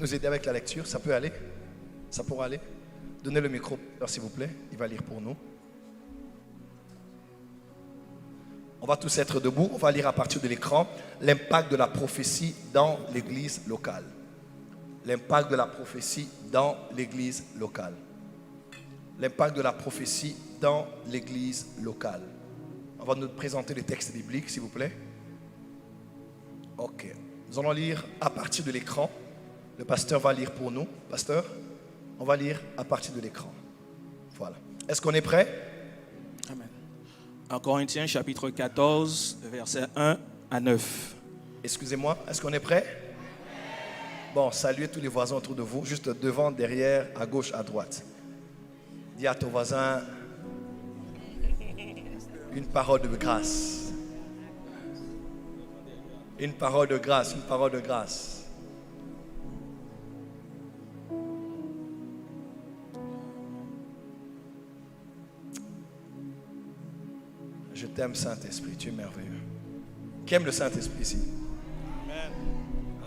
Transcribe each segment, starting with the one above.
nous aider avec la lecture? Ça peut aller? Ça pourra aller? Donnez le micro, s'il vous plaît. Il va lire pour nous. On va tous être debout. On va lire à partir de l'écran l'impact de la prophétie dans l'église locale. L'impact de la prophétie dans l'église locale. L'impact de la prophétie dans l'église locale. On va nous présenter les textes bibliques, s'il vous plaît. Ok. Nous allons lire à partir de l'écran. Le pasteur va lire pour nous. Pasteur, on va lire à partir de l'écran. Voilà. Est-ce qu'on est prêt? Amen. En Corinthiens chapitre 14, versets 1 à 9. Excusez-moi, est-ce qu'on est prêt? Bon, saluez tous les voisins autour de vous, juste devant, derrière, à gauche, à droite. Dis à ton voisin une parole de grâce. Une parole de grâce, une parole de grâce. Je t'aime, Saint-Esprit, tu es merveilleux. Qui aime le Saint-Esprit ici? Amen.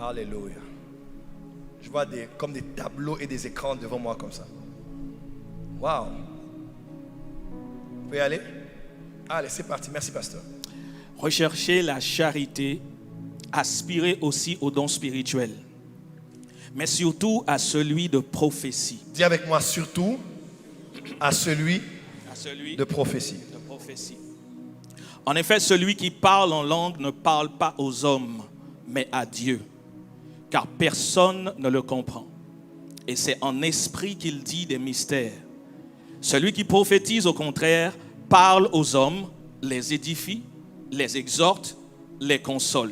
Alléluia. Je vois comme des tableaux et des écrans devant moi comme ça. Waouh. Vous pouvez y aller? Allez, c'est parti. Merci, pasteur. Recherchez la charité, aspirez aussi aux dons spirituels, mais surtout à celui de prophétie. Dis avec moi, surtout à celui de prophétie. En effet, celui qui parle en langue ne parle pas aux hommes, mais à Dieu, car personne ne le comprend. Et c'est en esprit qu'il dit des mystères. Celui qui prophétise, au contraire, parle aux hommes, les édifie, les exhorte, les console.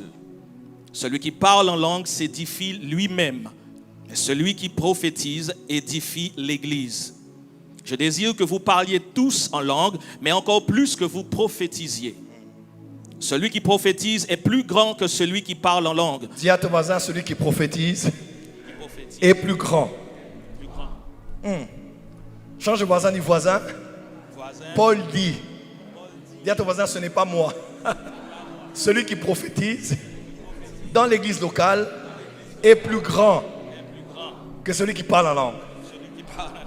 Celui qui parle en langue s'édifie lui-même. Et celui qui prophétise édifie l'Église. Je désire que vous parliez tous en langue, mais encore plus que vous prophétisiez. Celui qui prophétise est plus grand que celui qui parle en langue. Dis à ton voisin, celui qui prophétise est plus grand. Change de voisin, dis voisin. Paul dit. Dis à ton voisin, ce n'est pas moi. Celui qui prophétise dans l'église locale est plus grand que celui qui parle en langue.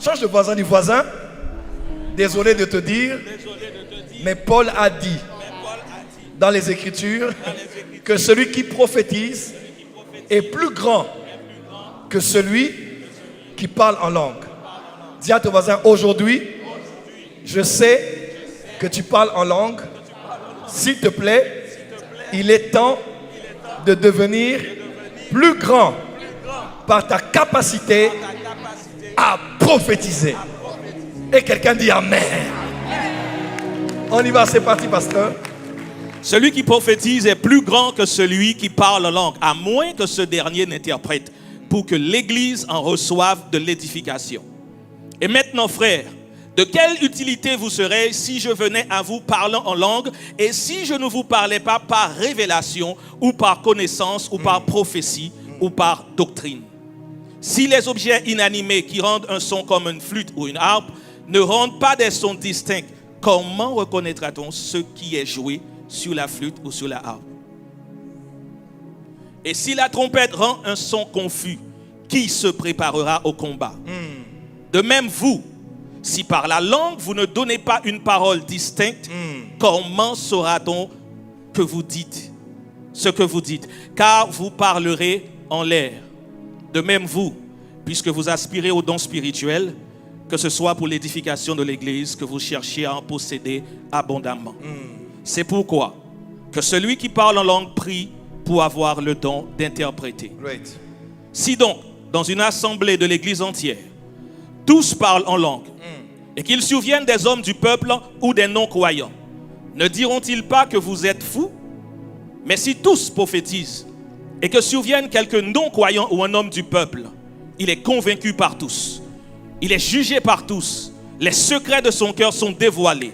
Change de voisin, dis voisin. Désolé de te dire, mais Paul a dit dans les Écritures que celui qui prophétise est plus grand que celui qui parle en langue. Dis à ton voisin, aujourd'hui, je sais que tu parles en langue. S'il te plaît, il est temps de devenir plus grand par ta capacité à prophétiser. Et quelqu'un dit Amen. On y va, c'est parti, pasteur. Celui qui prophétise est plus grand que celui qui parle en langue, à moins que ce dernier n'interprète, pour que l'Église en reçoive de l'édification. Et maintenant, frères, de quelle utilité vous serez si je venais à vous parlant en langue et si je ne vous parlais pas par révélation ou par connaissance ou par prophétie ou par doctrine? Si les objets inanimés qui rendent un son comme une flûte ou une harpe ne rendent pas des sons distincts, comment reconnaîtra-t-on ce qui est joué sur la flûte ou sur la harpe? Et si la trompette rend un son confus, qui se préparera au combat? De même vous, si par la langue vous ne donnez pas une parole distincte, comment saura-t-on que vous dites ce que vous dites? Car vous parlerez en l'air. De même vous, puisque vous aspirez aux dons spirituels, que ce soit pour l'édification de l'Église, que vous cherchiez à en posséder abondamment. C'est pourquoi que celui qui parle en langue prie pour avoir le don d'interpréter. Great. Si donc, dans une assemblée de l'Église entière, tous parlent en langue, et qu'ils surviennent des hommes du peuple ou des non-croyants, ne diront-ils pas que vous êtes fous? Mais si tous prophétisent, et que surviennent quelques non-croyants ou un homme du peuple, il est convaincu par tous, il est jugé par tous, les secrets de son cœur sont dévoilés,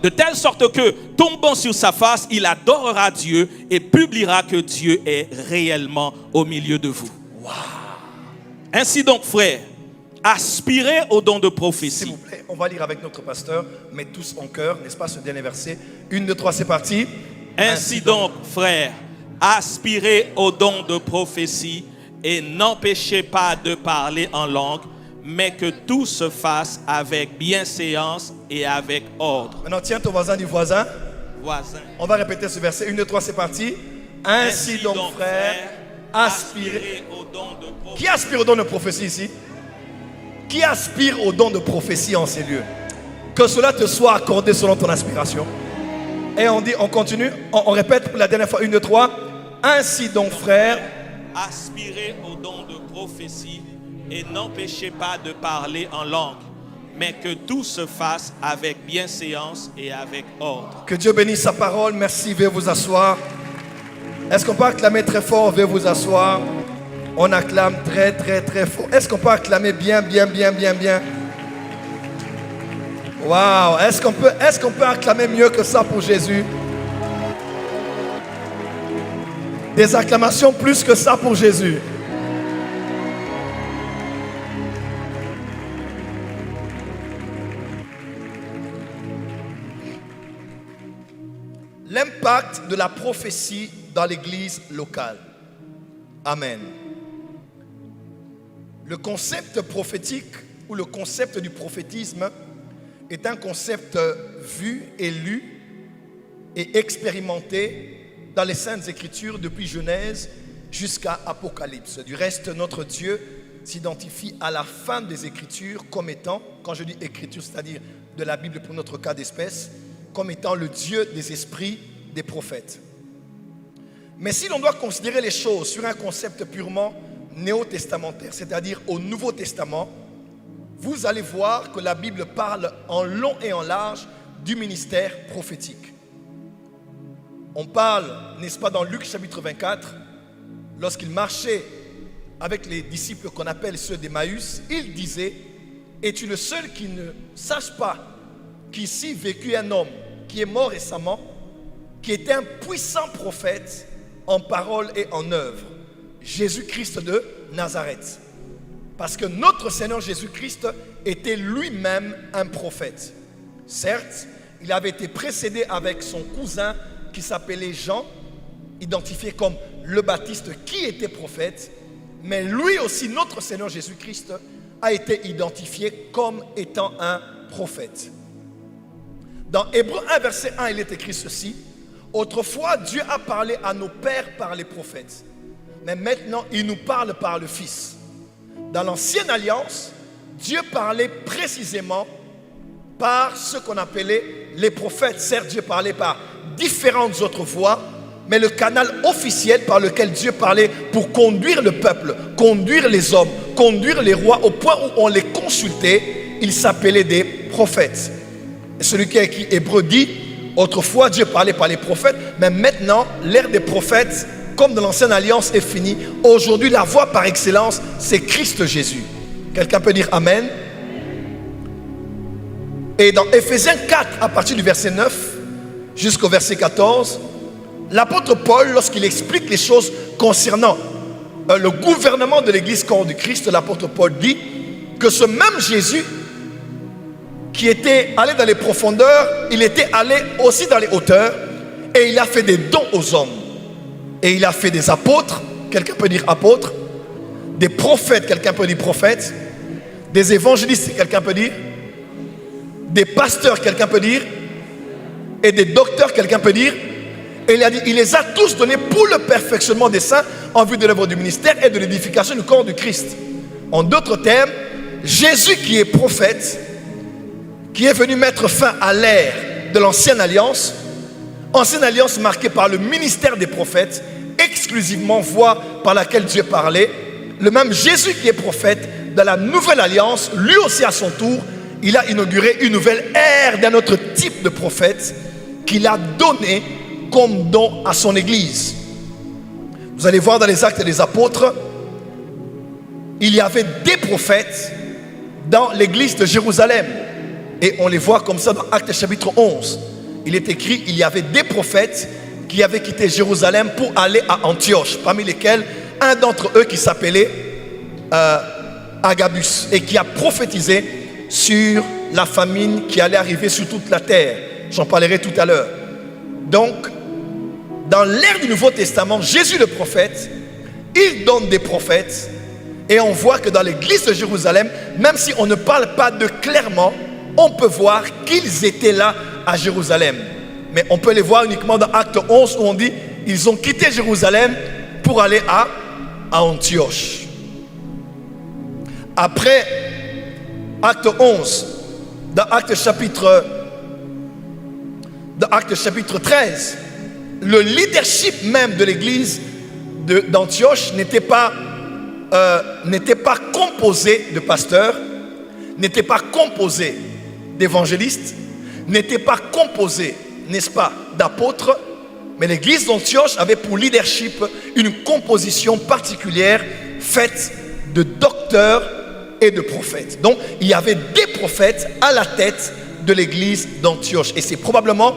de telle sorte que, tombant sur sa face, il adorera Dieu et publiera que Dieu est réellement au milieu de vous. Ainsi donc, frères, aspirez au don de prophétie. S'il vous plaît, on va lire avec notre pasteur, mais tous en cœur, n'est-ce pas, ce dernier verset. 1, 2, 3, c'est parti. Ainsi donc, frères, aspirez au don de prophétie et n'empêchez pas de parler en langue, mais que tout se fasse avec bienséance et avec ordre. Maintenant, tiens ton voisin du voisin. Voisin. On va répéter ce verset. 1, 2, 3, c'est parti. Ainsi donc, frères, aspirez. Au don de prophétie. Qui aspire au don de prophétie ici? Qui aspire au don de prophétie en ces lieux? Que cela te soit accordé selon ton aspiration. Et on dit, on continue, on répète pour la dernière fois. 1, 2, 3. Ainsi donc, frères, aspirez au don de prophétie et n'empêchez pas de parler en langue, mais que tout se fasse avec bienséance et avec ordre. que Dieu bénisse sa parole. Merci, veuillez vous asseoir. Est-ce qu'on peut acclamer très fort? Veuillez vous asseoir. On acclame très, très, très fort. Est-ce qu'on peut acclamer bien, bien, bien, bien, bien? Waouh! Est-ce qu'on peut acclamer mieux que ça pour Jésus? Des acclamations plus que ça pour Jésus. L'impact de la prophétie dans l'église locale. Amen. Le concept prophétique ou le concept du prophétisme est un concept vu et lu et expérimenté dans les Saintes Écritures depuis Genèse jusqu'à Apocalypse. Du reste, notre Dieu s'identifie à la fin des Écritures comme étant, quand je dis Écriture, c'est-à-dire de la Bible pour notre cas d'espèce, comme étant le Dieu des esprits des prophètes. Mais si l'on doit considérer les choses sur un concept purement néo-testamentaire, c'est-à-dire au Nouveau Testament, vous allez voir que la Bible parle en long et en large du ministère prophétique. On parle, n'est-ce pas, dans Luc chapitre 24, lorsqu'il marchait avec les disciples qu'on appelle ceux d'Emmaüs, il disait: es-tu le seul qui ne sache pas qu'ici vécut un homme qui est mort récemment, qui était un puissant prophète en parole et en œuvre, Jésus-Christ de Nazareth. Parce que notre Seigneur Jésus-Christ était lui-même un prophète. Certes, il avait été précédé avec son cousin qui s'appelait Jean, identifié comme le Baptiste, qui était prophète, mais lui aussi, notre Seigneur Jésus-Christ, a été identifié comme étant un prophète. Dans Hébreux 1, verset 1, il est écrit ceci: autrefois, Dieu a parlé à nos pères par les prophètes, mais maintenant, il nous parle par le Fils. Dans l'ancienne alliance, Dieu parlait précisément par ce qu'on appelait les prophètes. Certes, Dieu parlait par différentes autres voies, mais le canal officiel par lequel Dieu parlait pour conduire le peuple, conduire les hommes, conduire les rois, au point où on les consultait, il s'appelait des prophètes. Et celui qui a écrit Hébreux dit: autrefois Dieu parlait par les prophètes, mais maintenant l'ère des prophètes, comme dans l'ancienne alliance, est finie. Aujourd'hui, la voie par excellence, c'est Christ Jésus. Quelqu'un peut dire Amen? Et dans Éphésiens 4, à partir du verset 9 jusqu'au verset 14, l'apôtre Paul, lorsqu'il explique les choses concernant le gouvernement de l'église corps du Christ, l'apôtre Paul dit que ce même Jésus qui était allé dans les profondeurs, il était allé aussi dans les hauteurs, et il a fait des dons aux hommes. Et il a fait des apôtres, quelqu'un peut dire apôtres, des prophètes, quelqu'un peut dire prophètes, des évangélistes, quelqu'un peut dire, des pasteurs, quelqu'un peut dire, et des docteurs, quelqu'un peut dire. Et il a dit, il les a tous donnés pour le perfectionnement des saints en vue de l'œuvre du ministère et de l'édification du corps du Christ. En d'autres termes, Jésus qui est prophète, qui est venu mettre fin à l'ère de l'ancienne alliance marquée par le ministère des prophètes, exclusivement voie par laquelle Dieu parlait. Le même Jésus qui est prophète dans la nouvelle alliance, lui aussi à son tour, il a inauguré une nouvelle ère d'un autre type de prophète qu'il a donné comme don à son église. Vous allez voir dans les Actes des Apôtres, il y avait des prophètes dans l'église de Jérusalem. Et on les voit comme ça dans Actes chapitre 11. Il est écrit, il y avait des prophètes qui avaient quitté Jérusalem pour aller à Antioche, parmi lesquels un d'entre eux qui s'appelait Agabus, et qui a prophétisé sur la famine qui allait arriver sur toute la terre. J'en parlerai tout à l'heure. Donc, dans l'ère du Nouveau Testament, Jésus le prophète il donne des prophètes. Et on voit que dans l'église de Jérusalem, même si on ne parle pas d'eux clairement, on peut voir qu'ils étaient là à Jérusalem. Mais on peut les voir uniquement dans Acte 11 où on dit ils ont quitté Jérusalem pour aller à Antioche. Après Acte 11, dans Acte chapitre 13, le leadership même de l'église d'Antioche n'était pas composé de pasteurs, n'était pas composé d'évangélistes, n'était pas composé, n'est-ce pas, d'apôtres, mais l'église d'Antioche avait pour leadership une composition particulière faite de docteurs et de prophètes. Donc, il y avait des prophètes à la tête de l'église d'Antioche. Et c'est probablement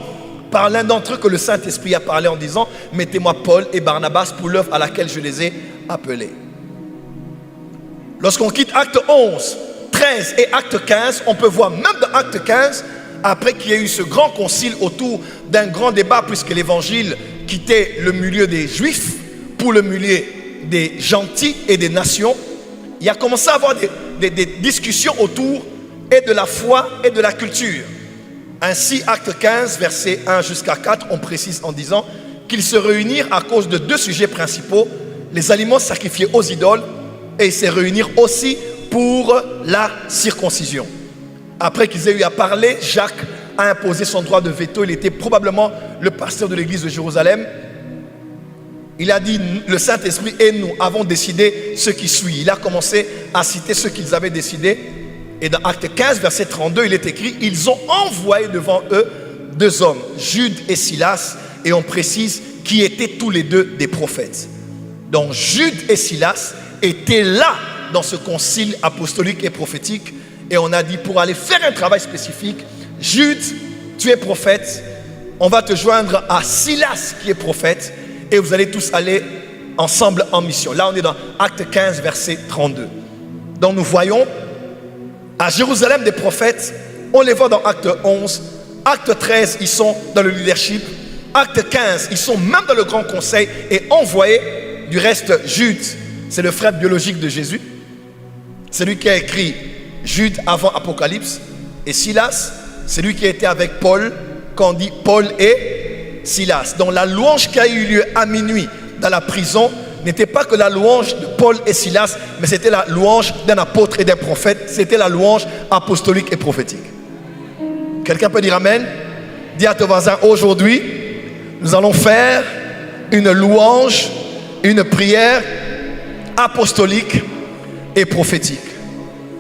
par l'un d'entre eux que le Saint-Esprit a parlé en disant « Mettez-moi Paul et Barnabas pour l'œuvre à laquelle je les ai appelés. » Lorsqu'on quitte Acte 11, 13 et Acte 15, on peut voir même dans Acte 15, après qu'il y ait eu ce grand concile autour d'un grand débat, puisque l'évangile quittait le milieu des Juifs pour le milieu des gentils et des nations, il a commencé à avoir des discussions autour et de la foi et de la culture. Ainsi, Acte 15, versets 1 jusqu'à 4, on précise en disant qu'ils se réunirent à cause de deux sujets principaux, les aliments sacrifiés aux idoles, et ils se réunirent aussi pour la circoncision. Après qu'ils aient eu à parler, Jacques a imposé son droit de veto. Il était probablement le pasteur de l'église de Jérusalem. Il a dit, le Saint-Esprit et nous avons décidé ce qui suit. Il a commencé à citer ce qu'ils avaient décidé. Et dans Acte 15, verset 32, il est écrit, ils ont envoyé devant eux deux hommes, Jude et Silas, et on précise qui étaient tous les deux des prophètes. Donc Jude et Silas étaient là dans ce concile apostolique et prophétique. Et on a dit, pour aller faire un travail spécifique, Jude, tu es prophète, on va te joindre à Silas qui est prophète, et vous allez tous aller ensemble en mission. Là, on est dans Acte 15, verset 32. Donc nous voyons à Jérusalem des prophètes, on les voit dans Acte 11, Acte 13, ils sont dans le leadership, Acte 15, ils sont même dans le grand conseil et envoyés. Du reste, Jude, c'est le frère biologique de Jésus, c'est lui qui a écrit Jude avant Apocalypse, et Silas, c'est lui qui était avec Paul quand on dit Paul et Silas. Donc la louange qui a eu lieu à minuit dans la prison n'était pas que la louange de Paul et Silas, mais c'était la louange d'un apôtre et d'un prophète. C'était la louange apostolique et prophétique. Quelqu'un peut dire amen? Dis à ton voisin, aujourd'hui, nous allons faire une louange, une prière apostolique et prophétique.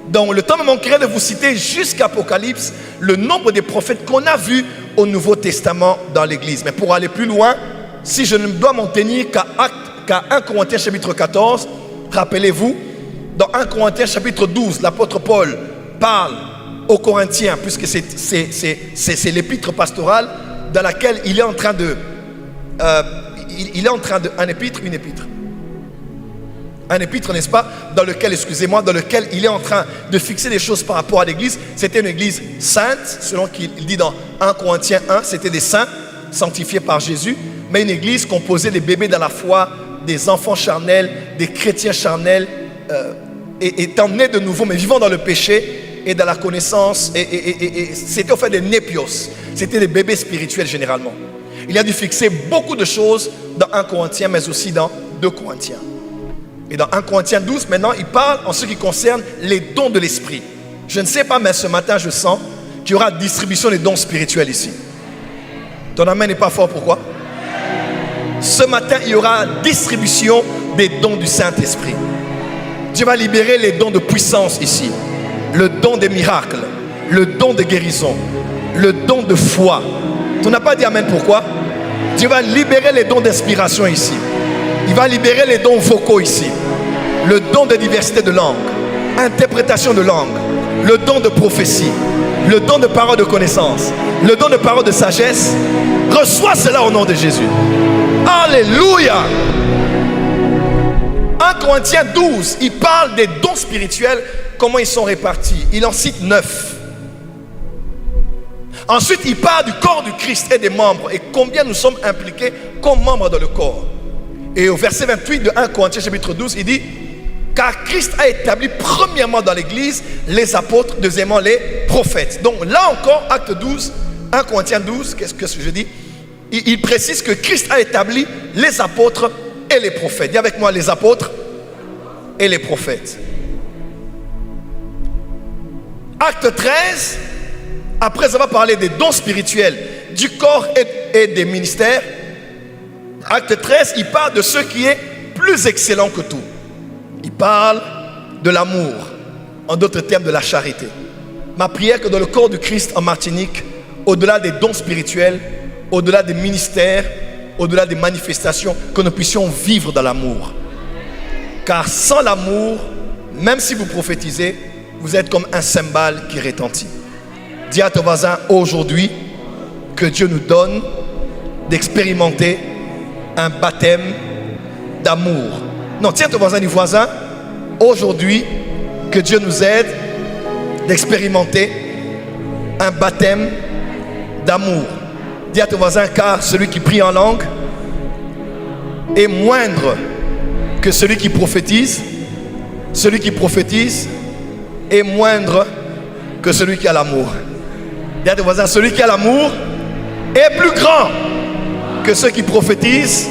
Donc le temps me manquerait de vous citer jusqu'à Apocalypse le nombre des prophètes qu'on a vus au Nouveau Testament dans l'Église. Mais pour aller plus loin, si je ne dois m'en tenir qu'à 1 Corinthiens chapitre 14, rappelez-vous, dans 1 Corinthiens chapitre 12, l'apôtre Paul parle aux Corinthiens, puisque c'est l'épître pastorale dans laquelle il est en train de... Un épître, n'est-ce pas, dans lequel il est en train de fixer des choses par rapport à l'église. C'était une église sainte, selon qu'il dit dans 1 Corinthiens 1, c'était des saints sanctifiés par Jésus, mais une église composée des bébés dans la foi, des enfants charnels, des chrétiens charnels, étant nés de nouveau, mais vivant dans le péché et dans la connaissance. Et c'était au fait des népios, c'était des bébés spirituels généralement. Il a dû fixer beaucoup de choses dans 1 Corinthiens, mais aussi dans 2 Corinthiens. Et dans 1 Corinthiens 12, maintenant, il parle en ce qui concerne les dons de l'esprit. Je ne sais pas, mais ce matin, je sens qu'il y aura distribution des dons spirituels ici. Ton amen n'est pas fort, pourquoi? Ce matin, il y aura distribution des dons du Saint-Esprit. Dieu va libérer les dons de puissance ici. Le don des miracles, le don de guérison, le don de foi. Tu n'as pas dit amen, pourquoi? Dieu va libérer les dons d'inspiration ici. Il va libérer les dons vocaux ici. Le don de diversité de langue, interprétation de langue, le don de prophétie, le don de parole de connaissance, le don de parole de sagesse. Reçois cela au nom de Jésus. Alléluia. 1 Corinthiens 12, il parle des dons spirituels, comment ils sont répartis. Il en cite 9. Ensuite, il parle du corps du Christ et des membres et combien nous sommes impliqués comme membres dans le corps. Et au verset 28 de 1 Corinthiens chapitre 12, il dit: car Christ a établi premièrement dans l'église les apôtres, deuxièmement les prophètes. Donc là encore, acte 12, 1 Corinthiens 12, qu'est-ce que je dis? Il précise que Christ a établi les apôtres et les prophètes. Dis avec moi, les apôtres et les prophètes. Acte 13, après avoir parlé des dons spirituels, du corps et des ministères, acte 13, il parle de ce qui est plus excellent que tout. Il parle de l'amour, en d'autres termes de la charité. Ma prière que dans le corps du Christ en Martinique, au-delà des dons spirituels, au-delà des ministères, au-delà des manifestations, que nous puissions vivre dans l'amour. Car sans l'amour, même si vous prophétisez, vous êtes comme un cymbale qui retentit. Dis à ton voisin aujourd'hui que Dieu nous donne d'expérimenter un baptême d'amour. Non, tiens ton voisin, du voisin, aujourd'hui que Dieu nous aide d'expérimenter un baptême d'amour. Dis à ton voisin, car celui qui prie en langue est moindre que celui qui prophétise. Celui qui prophétise est moindre que celui qui a l'amour. Dis à ton voisin, celui qui a l'amour est plus grand que ceux qui prophétisent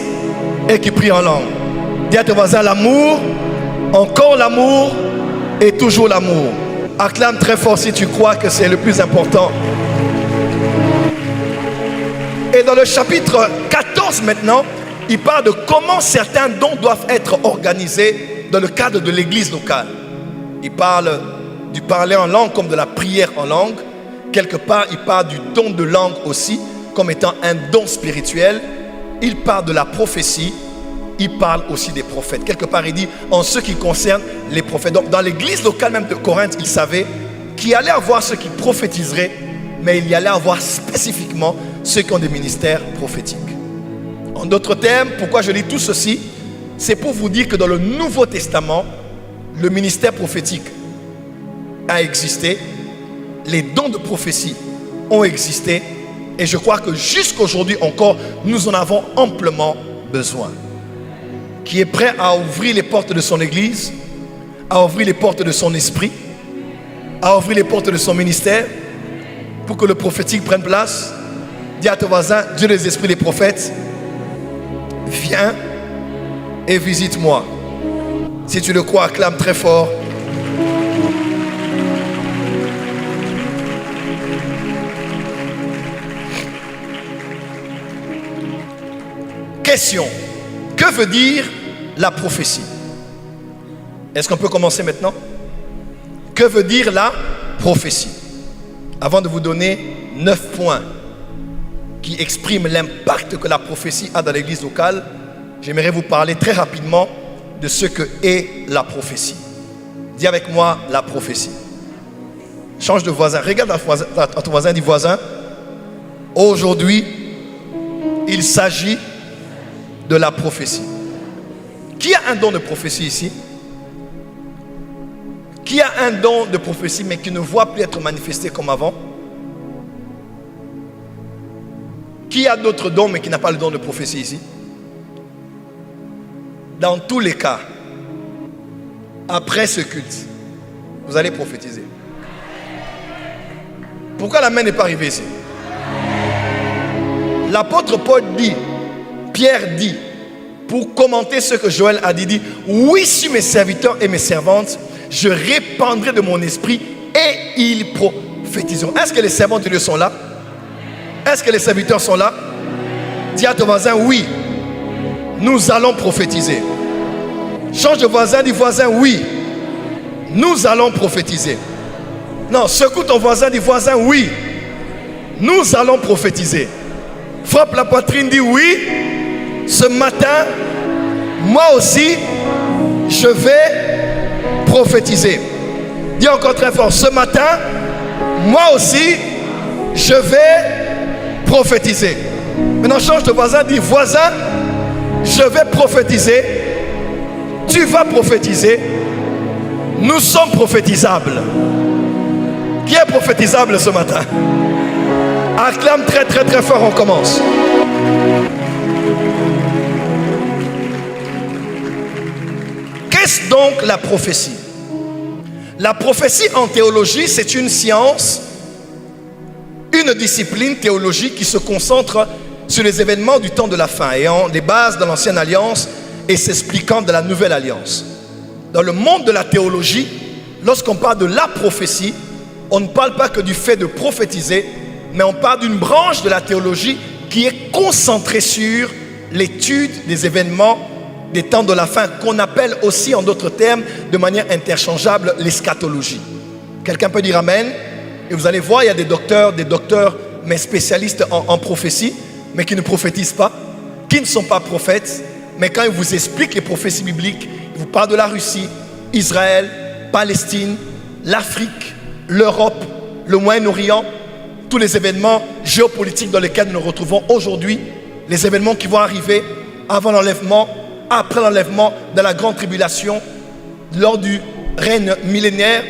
et qui prient en langue. Dis à ton voisin, l'amour, encore l'amour et toujours l'amour. Acclame très fort si tu crois que c'est le plus important. Et dans le chapitre 14 maintenant, il parle de comment certains dons doivent être organisés dans le cadre de l'église locale. Il parle du parler en langue comme de la prière en langue. Quelque part, il parle du don de langue aussi comme étant un don spirituel. Il parle de la prophétie. Il parle aussi des prophètes. Quelque part, il dit en ce qui concerne les prophètes. Donc, dans l'église locale même de Corinthe, il savait qu'il y allait avoir ceux qui prophétiseraient, mais il y allait avoir spécifiquement ceux qui ont des ministères prophétiques. En d'autres termes, pourquoi je lis tout ceci? C'est pour vous dire que dans le Nouveau Testament, le ministère prophétique a existé, les dons de prophétie ont existé, et je crois que jusqu'aujourd'hui encore, nous en avons amplement besoin. Qui est prêt à ouvrir les portes de son église, à ouvrir les portes de son esprit, à ouvrir les portes de son ministère, pour que le prophétique prenne place. Dis à ton voisin, Dieu des esprits des prophètes, viens et visite-moi. Si tu le crois, acclame très fort. Question. Que veut dire la prophétie? Est-ce qu'on peut commencer maintenant? Que veut dire la prophétie? Avant de vous donner 9 points qui expriment l'impact que la prophétie a dans l'église locale, j'aimerais vous parler très rapidement de ce que est la prophétie. Dis avec moi la prophétie. Change de voisin. Regarde à ton voisin, dis voisin. Aujourd'hui, il s'agit de la prophétie. Qui a un don de prophétie ici? Qui a un don de prophétie mais qui ne voit plus être manifesté comme avant? Qui a d'autres dons mais qui n'a pas le don de prophétie ici? Dans tous les cas, après ce culte, vous allez prophétiser. Pourquoi la main n'est pas arrivée ici? L'apôtre Paul dit, Pierre dit, pour commenter ce que Joël a dit, oui, sur mes serviteurs et mes servantes, je répandrai de mon esprit et ils prophétiseront. Est-ce que les servants de Dieu sont là? Est-ce que les serviteurs sont là? Dis à ton voisin, oui, nous allons prophétiser. Change de voisin, dis voisin, oui, nous allons prophétiser. Non, secoue ton voisin, dis voisin, oui, nous allons prophétiser. Frappe la poitrine, dis oui, ce matin, moi aussi, je vais prophétiser. Dis encore très fort, ce matin, moi aussi, je vais prophétiser. Maintenant, change de voisin, dis voisin, je vais prophétiser. Tu vas prophétiser. Nous sommes prophétisables. Qui est prophétisable ce matin? Acclame très très très fort, on commence. Qu'est-ce donc la prophétie? La prophétie en théologie, c'est une science, une discipline théologique qui se concentre sur les événements du temps de la fin, ayant les bases de l'ancienne alliance et s'expliquant de la nouvelle alliance. Dans le monde de la théologie, lorsqu'on parle de la prophétie, on ne parle pas que du fait de prophétiser, mais on parle d'une branche de la théologie qui est concentrée sur l'étude des événements des temps de la fin, qu'on appelle aussi, en d'autres termes, de manière interchangeable, l'eschatologie. Quelqu'un peut dire Amen? Et vous allez voir, il y a des docteurs, mais spécialistes en prophétie, mais qui ne prophétisent pas, qui ne sont pas prophètes, mais quand ils vous expliquent les prophéties bibliques, ils vous parlent de la Russie, Israël, Palestine, l'Afrique, l'Europe, le Moyen-Orient, tous les événements géopolitiques dans lesquels nous nous retrouvons aujourd'hui, les événements qui vont arriver avant l'enlèvement, après l'enlèvement, dans la grande tribulation, lors du règne millénaire.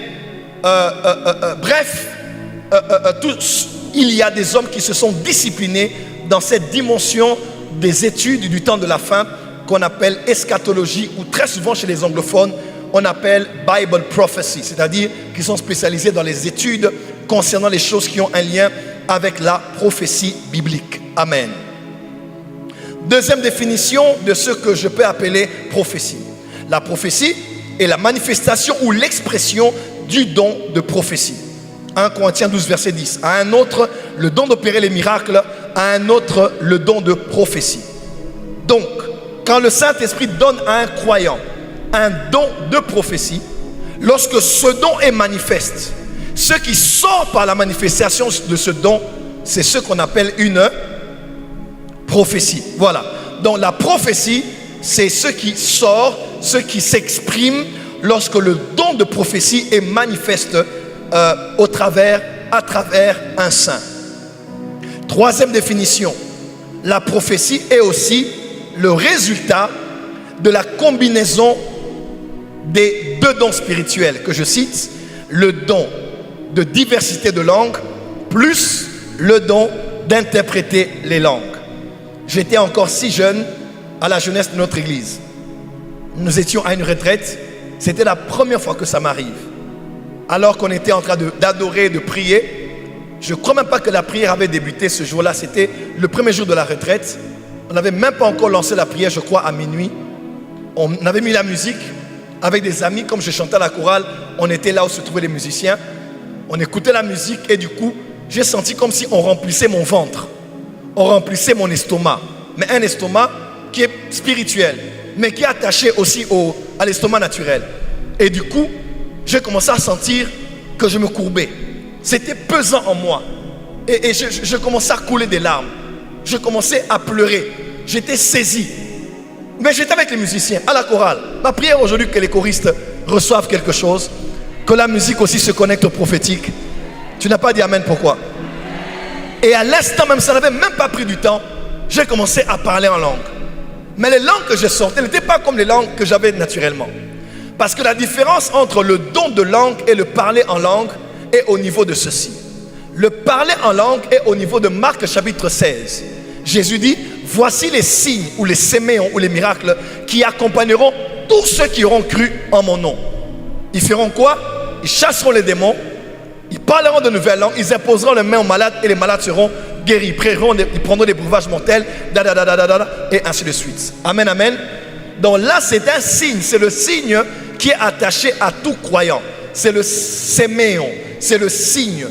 Il y a des hommes qui se sont disciplinés dans cette dimension des études du temps de la fin qu'on appelle eschatologie, ou très souvent chez les anglophones, on appelle Bible prophecy, c'est-à-dire qui sont spécialisés dans les études concernant les choses qui ont un lien avec la prophétie biblique. Amen. Deuxième définition de ce que je peux appeler prophétie. La prophétie est la manifestation ou l'expression du don de prophétie. 1 Corinthiens 12, verset 10. À un autre, le don d'opérer les miracles. À un autre, le don de prophétie. Donc, quand le Saint-Esprit donne à un croyant un don de prophétie, lorsque ce don est manifeste, ce qui sort par la manifestation de ce don, c'est ce qu'on appelle une prophétie. Voilà. Donc la prophétie, c'est ce qui sort, ce qui s'exprime lorsque le don de prophétie est manifeste à travers un saint. Troisième définition, la prophétie est aussi le résultat de la combinaison des deux dons spirituels que je cite, le don de diversité de langues plus le don d'interpréter les langues. J'étais encore si jeune à la jeunesse de notre église. Nous étions à une retraite. C'était la première fois que ça m'arrive. Alors qu'on était en train d'adorer, de prier. Je ne crois même pas que la prière avait débuté ce jour-là. C'était le premier jour de la retraite. On n'avait même pas encore lancé la prière, je crois, à minuit. On avait mis la musique avec des amis. Comme je chantais à la chorale, on était là où se trouvaient les musiciens. On écoutait la musique et du coup, j'ai senti comme si on remplissait mon ventre. On remplissait mon estomac. Mais un estomac qui est spirituel, mais qui est attaché aussi à l'estomac naturel. Et du coup, j'ai commencé à sentir que je me courbais. C'était pesant en moi. Et je commençais à couler des larmes. Je commençais à pleurer. J'étais saisi. Mais j'étais avec les musiciens, à la chorale. Ma prière aujourd'hui, que les choristes reçoivent quelque chose, que la musique aussi se connecte au prophétique. Tu n'as pas dit Amen, pourquoi? Et à l'instant même, ça n'avait même pas pris du temps, j'ai commencé à parler en langue. Mais les langues que je sortais n'étaient pas comme les langues que j'avais naturellement. Parce que la différence entre le don de langue et le parler en langue est au niveau de ceci. Le parler en langue est au niveau de Marc chapitre 16. Jésus dit, voici les signes ou les séméons ou les miracles qui accompagneront tous ceux qui auront cru en mon nom. Ils feront quoi? Ils chasseront les démons, ils parleront de nouvelles langues, ils imposeront les mains aux malades et les malades seront guéris. Ils prendront des breuvages mortels, et ainsi de suite. Amen, amen. Donc là, c'est un signe, c'est le signe qui est attaché à tout croyant. C'est le séméon, c'est le signe,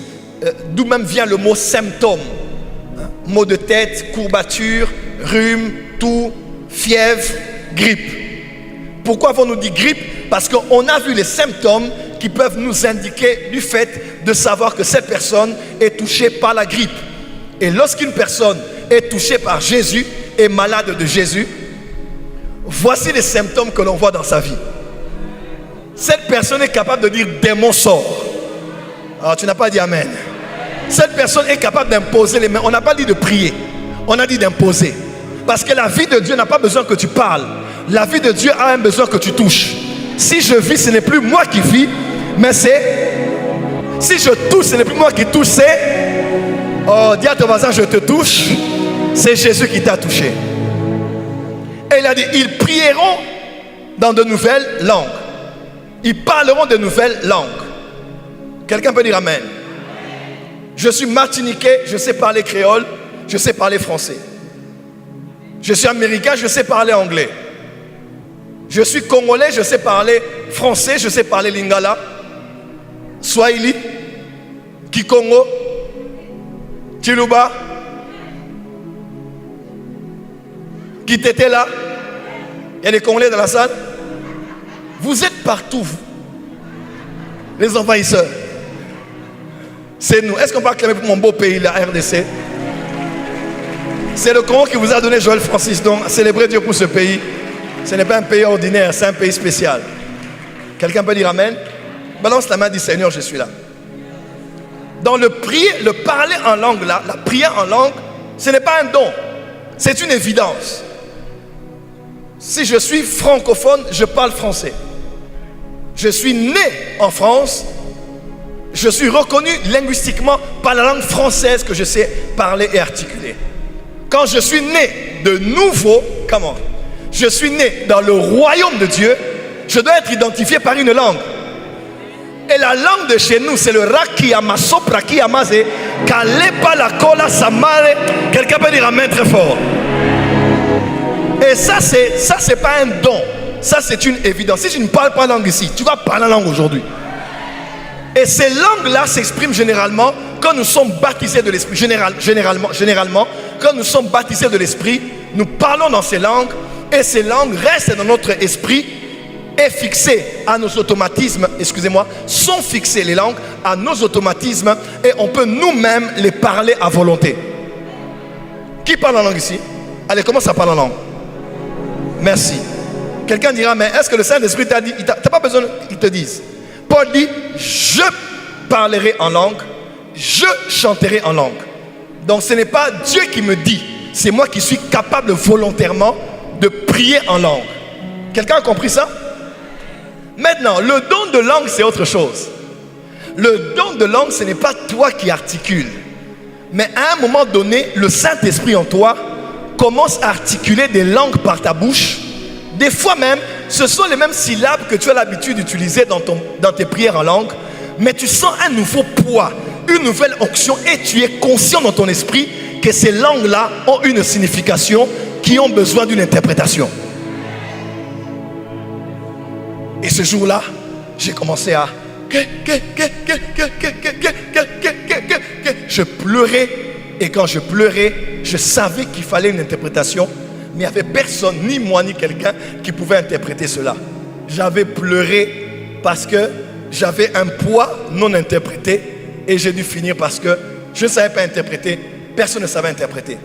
d'où même vient le mot symptôme. Maux de tête, courbature, rhume, toux, fièvre, grippe. Pourquoi avons-nous dit grippe? Parce qu'on a vu les symptômes qui peuvent nous indiquer du fait de savoir que cette personne est touchée par la grippe. Et lorsqu'une personne est touchée par Jésus, est malade de Jésus, voici les symptômes que l'on voit dans sa vie. Cette personne est capable de dire démon sort. Alors tu n'as pas dit Amen. Cette personne est capable d'imposer les mains. On n'a pas dit de prier, on a dit d'imposer. Parce que la vie de Dieu n'a pas besoin que tu parles. La vie de Dieu a un besoin que tu touches. Si je vis, ce n'est plus moi qui vis, mais c'est... Si je touche, ce n'est plus moi qui touche, c'est... Oh, dis à ton voisin, je te touche. C'est Jésus qui t'a touché. Et il a dit, ils prieront dans de nouvelles langues. Ils parleront de nouvelles langues. Quelqu'un peut dire amen. Je suis martiniquais, je sais parler créole, je sais parler français. Je suis américain, je sais parler anglais. Je suis congolais, je sais parler français, je sais parler lingala, swahili, kikongo, chiluba, kitetela. Il y a des congolais dans la salle. Vous êtes partout, vous. Les envahisseurs. C'est nous. Est-ce qu'on peut acclamer pour mon beau pays, la RDC? C'est le Congo qui vous a donné Joël Francis. Donc, célébrez Dieu pour ce pays. Ce n'est pas un pays ordinaire, c'est un pays spécial. Quelqu'un peut dire amen? Balance la main, dit Seigneur, je suis là. Dans le prier, le parler en langue là, la prière en langue, ce n'est pas un don, c'est une évidence. Si je suis francophone, je parle français. Je suis né en France, je suis reconnu linguistiquement par la langue française que je sais parler et articuler. Quand je suis né de nouveau, comment? Je suis né dans le royaume de Dieu, je dois être identifié par une langue. Et la langue de chez nous, c'est le Rakiyama Soprakiamaze, Kalepa la Kola Samare. Quelqu'un peut dire amen très fort. Et ça, c'est pas un don. Ça, c'est une évidence. Si tu ne parles pas langue ici, tu vas parler langue aujourd'hui. Et ces langues-là s'expriment généralement quand nous sommes baptisés de l'Esprit. Généralement, quand nous sommes baptisés de l'Esprit, nous parlons dans ces langues et ces langues restent dans notre esprit et fixées à nos automatismes, sont fixées les langues à nos automatismes et on peut nous-mêmes les parler à volonté. Qui parle en langue ici? Allez, commence à parler en langue. Merci. Quelqu'un dira, mais est-ce que le Saint-Esprit t'a dit? Tu n'as pas besoin qu'il te dise. Paul dit, je parlerai en langue, je chanterai en langue. Donc ce n'est pas Dieu qui me dit, c'est moi qui suis capable volontairement de prier en langue. Quelqu'un a compris ça? Maintenant, le don de langue, c'est autre chose. Le don de langue, ce n'est pas toi qui articules. Mais à un moment donné, le Saint-Esprit en toi commence à articuler des langues par ta bouche. Des fois même, ce sont les mêmes syllabes que tu as l'habitude d'utiliser dans tes prières en langue. Mais tu sens un nouveau poids, une nouvelle onction et tu es conscient dans ton esprit que ces langues-là ont une signification qui ont besoin d'une interprétation. Et ce jour-là, j'ai commencé à... Je pleurais. Et quand je pleurais, je savais qu'il fallait une interprétation. Mais il n'y avait personne, ni moi, ni quelqu'un qui pouvait interpréter cela. J'avais pleuré parce que j'avais un poids non interprété. Et j'ai dû finir parce que je ne savais pas interpréter. Personne ne savait interpréter.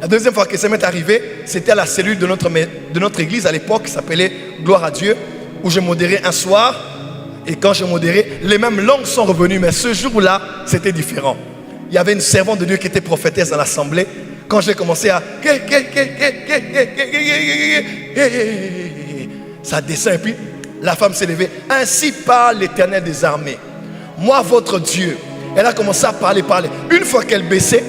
La deuxième fois que ça m'est arrivé, c'était à la cellule de notre église à l'époque, qui s'appelait Gloire à Dieu, où je modérais un soir. Et quand je modérais, les mêmes langues sont revenues. Mais ce jour-là, c'était différent. Il y avait une servante de Dieu qui était prophétesse dans l'assemblée. Quand j'ai commencé à... Ça descend et puis la femme s'est levée. Ainsi parle l'Éternel des armées. Moi, votre Dieu. Elle a commencé à parler. Une fois qu'elle baissait,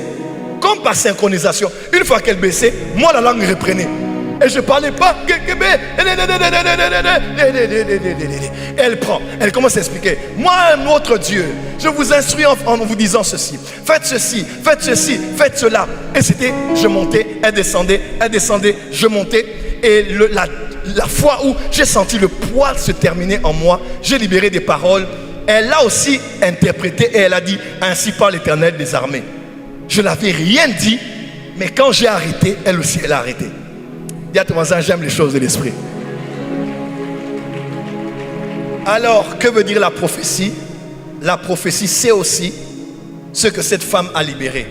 comme par synchronisation, une fois qu'elle baissait, moi la langue reprenait. Et je ne parlais pas. Elle commence à expliquer. Moi, notre Dieu, je vous instruis en vous disant ceci. Faites ceci, faites cela. Et c'était, je montais, elle descendait, je montais. Et la fois où j'ai senti le poids se terminer en moi, j'ai libéré des paroles. Elle a aussi interprété et elle a dit, ainsi parle l'Éternel des armées. Je n'avais rien dit, mais quand j'ai arrêté, elle aussi, elle a arrêté. Dis à ton voisin, j'aime les choses de l'esprit. Alors, que veut dire la prophétie? La prophétie, c'est aussi ce que cette femme a libéré.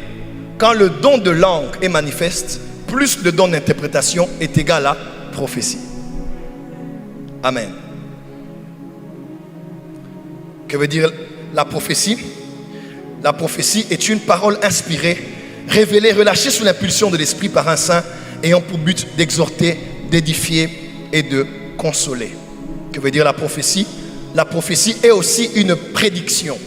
Quand le don de langue est manifeste, plus le don d'interprétation est égal à prophétie. Amen. Que veut dire la prophétie? La prophétie est une parole inspirée, révélée, relâchée sous l'impulsion de l'esprit par un saint, ayant pour but d'exhorter, d'édifier et de consoler. Que veut dire la prophétie? La prophétie est aussi une prédiction.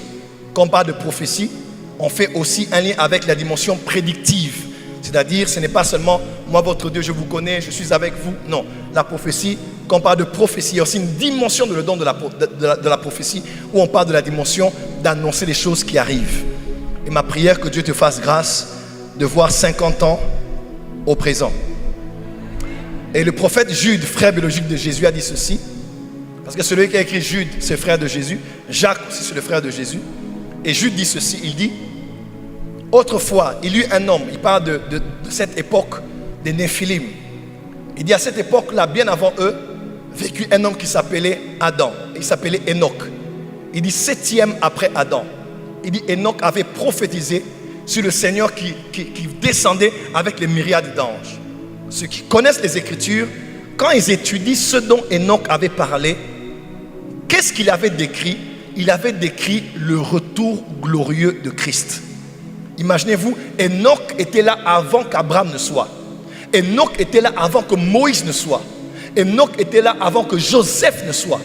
Quand on parle de prophétie, on fait aussi un lien avec la dimension prédictive. C'est-à-dire, ce n'est pas seulement « moi, votre Dieu, je vous connais, je suis avec vous ». Non, la prophétie quand on parle de prophétie, il y a aussi une dimension de le don de la prophétie où on parle de la dimension d'annoncer les choses qui arrivent. Et ma prière, que Dieu te fasse grâce de voir 50 ans au présent. Et le prophète Jude, frère biologique de Jésus, a dit ceci. Parce que celui qui a écrit Jude, c'est le frère de Jésus. Jacques aussi, c'est le frère de Jésus. Et Jude dit ceci, il dit: autrefois, il y eut un homme, il parle de cette époque des Néphilim. Il dit à cette époque-là, bien avant eux, vécut un homme qui s'appelait Adam. Il s'appelait Enoch. Il dit 7e après Adam. Il dit Enoch avait prophétisé sur le Seigneur qui descendait avec les myriades d'anges. Ceux qui connaissent les Écritures, quand ils étudient ce dont Enoch avait parlé, qu'est-ce qu'il avait décrit? Il avait décrit le retour glorieux de Christ. Imaginez-vous, Enoch était là avant qu'Abraham ne soit. Enoch était là avant que Moïse ne soit. Enoch était là avant que Joseph ne soit.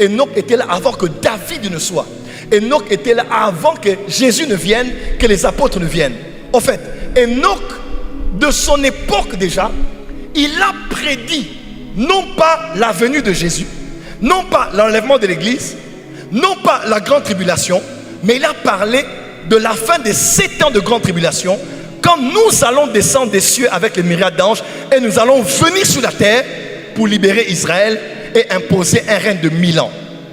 Enoch était là avant que David ne soit. Enoch était là avant que Jésus ne vienne, que les apôtres ne viennent. En fait, Enoch, de son époque déjà, il a prédit non pas la venue de Jésus, non pas l'enlèvement de l'église, non pas la grande tribulation, mais il a parlé de la fin des 7 ans de grande tribulation, quand nous allons descendre des cieux avec les myriades d'anges et nous allons venir sur la terre pour libérer Israël et imposer un règne de 1000 ans.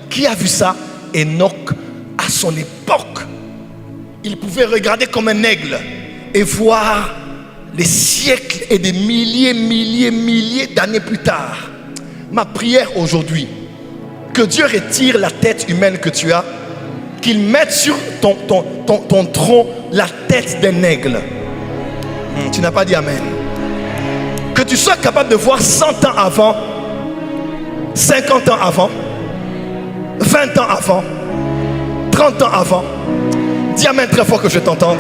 Qui a vu ça? Enoch, à son époque. Il pouvait regarder comme un aigle et voir les siècles et des milliers d'années plus tard. Ma prière aujourd'hui, que Dieu retire la tête humaine que tu as, qu'il mette sur ton tronc la tête d'un aigle. Tu n'as pas dit amen. Que tu sois capable de voir 100 ans avant, 50 ans avant, 20 ans avant, 30 ans avant. Dis amen très fort que je t'entende.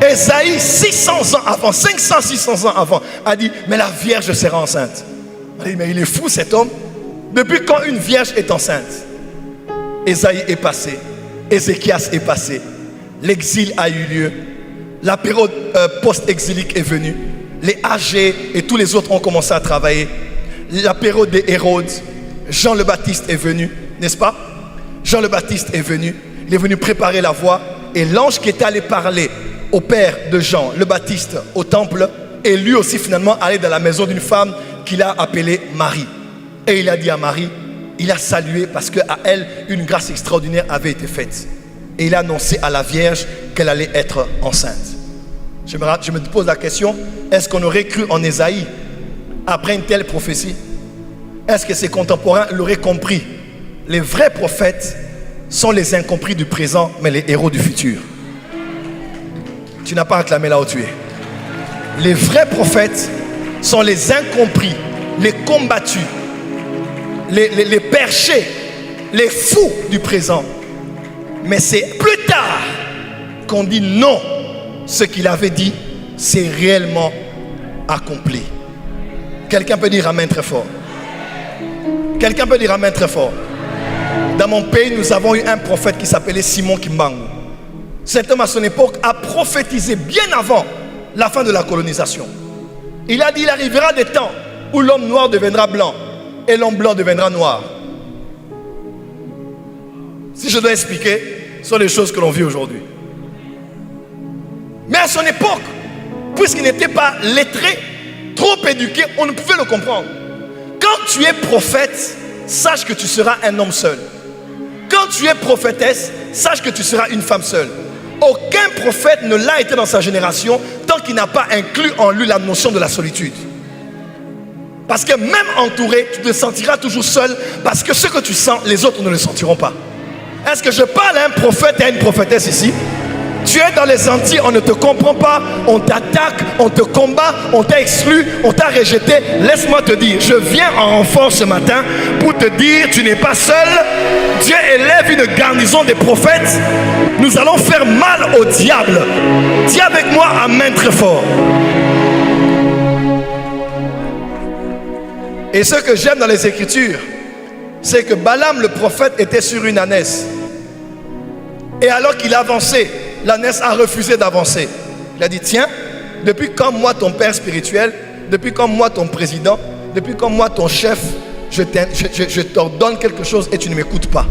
Ésaïe, 600 ans avant, 500, 600 ans avant, a dit, mais la Vierge sera enceinte. On a dit, mais il est fou cet homme. Depuis quand une Vierge est enceinte? Ésaïe est passé, Ézéchias est passé, l'exil a eu lieu, la période post-exilique est venue, les âgés et tous les autres ont commencé à travailler, la période des Hérodes, Jean le Baptiste est venu, n'est-ce pas? Jean le Baptiste est venu, il est venu préparer la voie, et l'ange qui était allé parler au père de Jean le Baptiste au temple est lui aussi finalement allé dans la maison d'une femme qu'il a appelée Marie. Et il a dit à Marie, il a salué parce qu'à elle, une grâce extraordinaire avait été faite. Et il a annoncé à la Vierge qu'elle allait être enceinte. Je me pose la question, est-ce qu'on aurait cru en Ésaïe après une telle prophétie? Est-ce que ses contemporains l'auraient compris? Les vrais prophètes sont les incompris du présent, mais les héros du futur. Tu n'as pas acclamé là où tu es. Les vrais prophètes sont les incompris, les combattus, les perchés, les fous du présent. Mais c'est plus tard qu'on dit non, ce qu'il avait dit, c'est réellement accompli. Quelqu'un peut dire amen très fort. Quelqu'un peut dire amen très fort. Dans mon pays, nous avons eu un prophète qui s'appelait Simon Kimbangu. Cet homme à son époque a prophétisé bien avant la fin de la colonisation. Il a dit, il arrivera des temps où l'homme noir deviendra blanc et l'homme blanc deviendra noir. Si je dois expliquer, ce sont les choses que l'on vit aujourd'hui. Mais à son époque, puisqu'il n'était pas lettré, trop éduqué, on ne pouvait le comprendre. Quand tu es prophète, sache que tu seras un homme seul. Quand tu es prophétesse, sache que tu seras une femme seule. Aucun prophète ne l'a été dans sa génération tant qu'il n'a pas inclus en lui la notion de la solitude. Parce que même entouré, tu te sentiras toujours seul parce que ce que tu sens, les autres ne le sentiront pas. Est-ce que je parle à un prophète et à une prophétesse ici? Tu es dans les Antilles, on ne te comprend pas, on t'attaque, on te combat, on t'a exclu, on t'a rejeté. Laisse-moi te dire, je viens en renfort ce matin pour te dire, tu n'es pas seul. Dieu élève une garnison des prophètes. Nous allons faire mal au diable. Dis avec moi amen très fort. Et ce que j'aime dans les Écritures, c'est que Balaam le prophète était sur une ânesse. Et alors qu'il avançait, l'ânesse a refusé d'avancer. Il a dit, tiens, depuis quand moi ton père spirituel, depuis quand moi ton président, depuis quand moi, ton chef, je t'ordonne quelque chose et tu ne m'écoutes pas.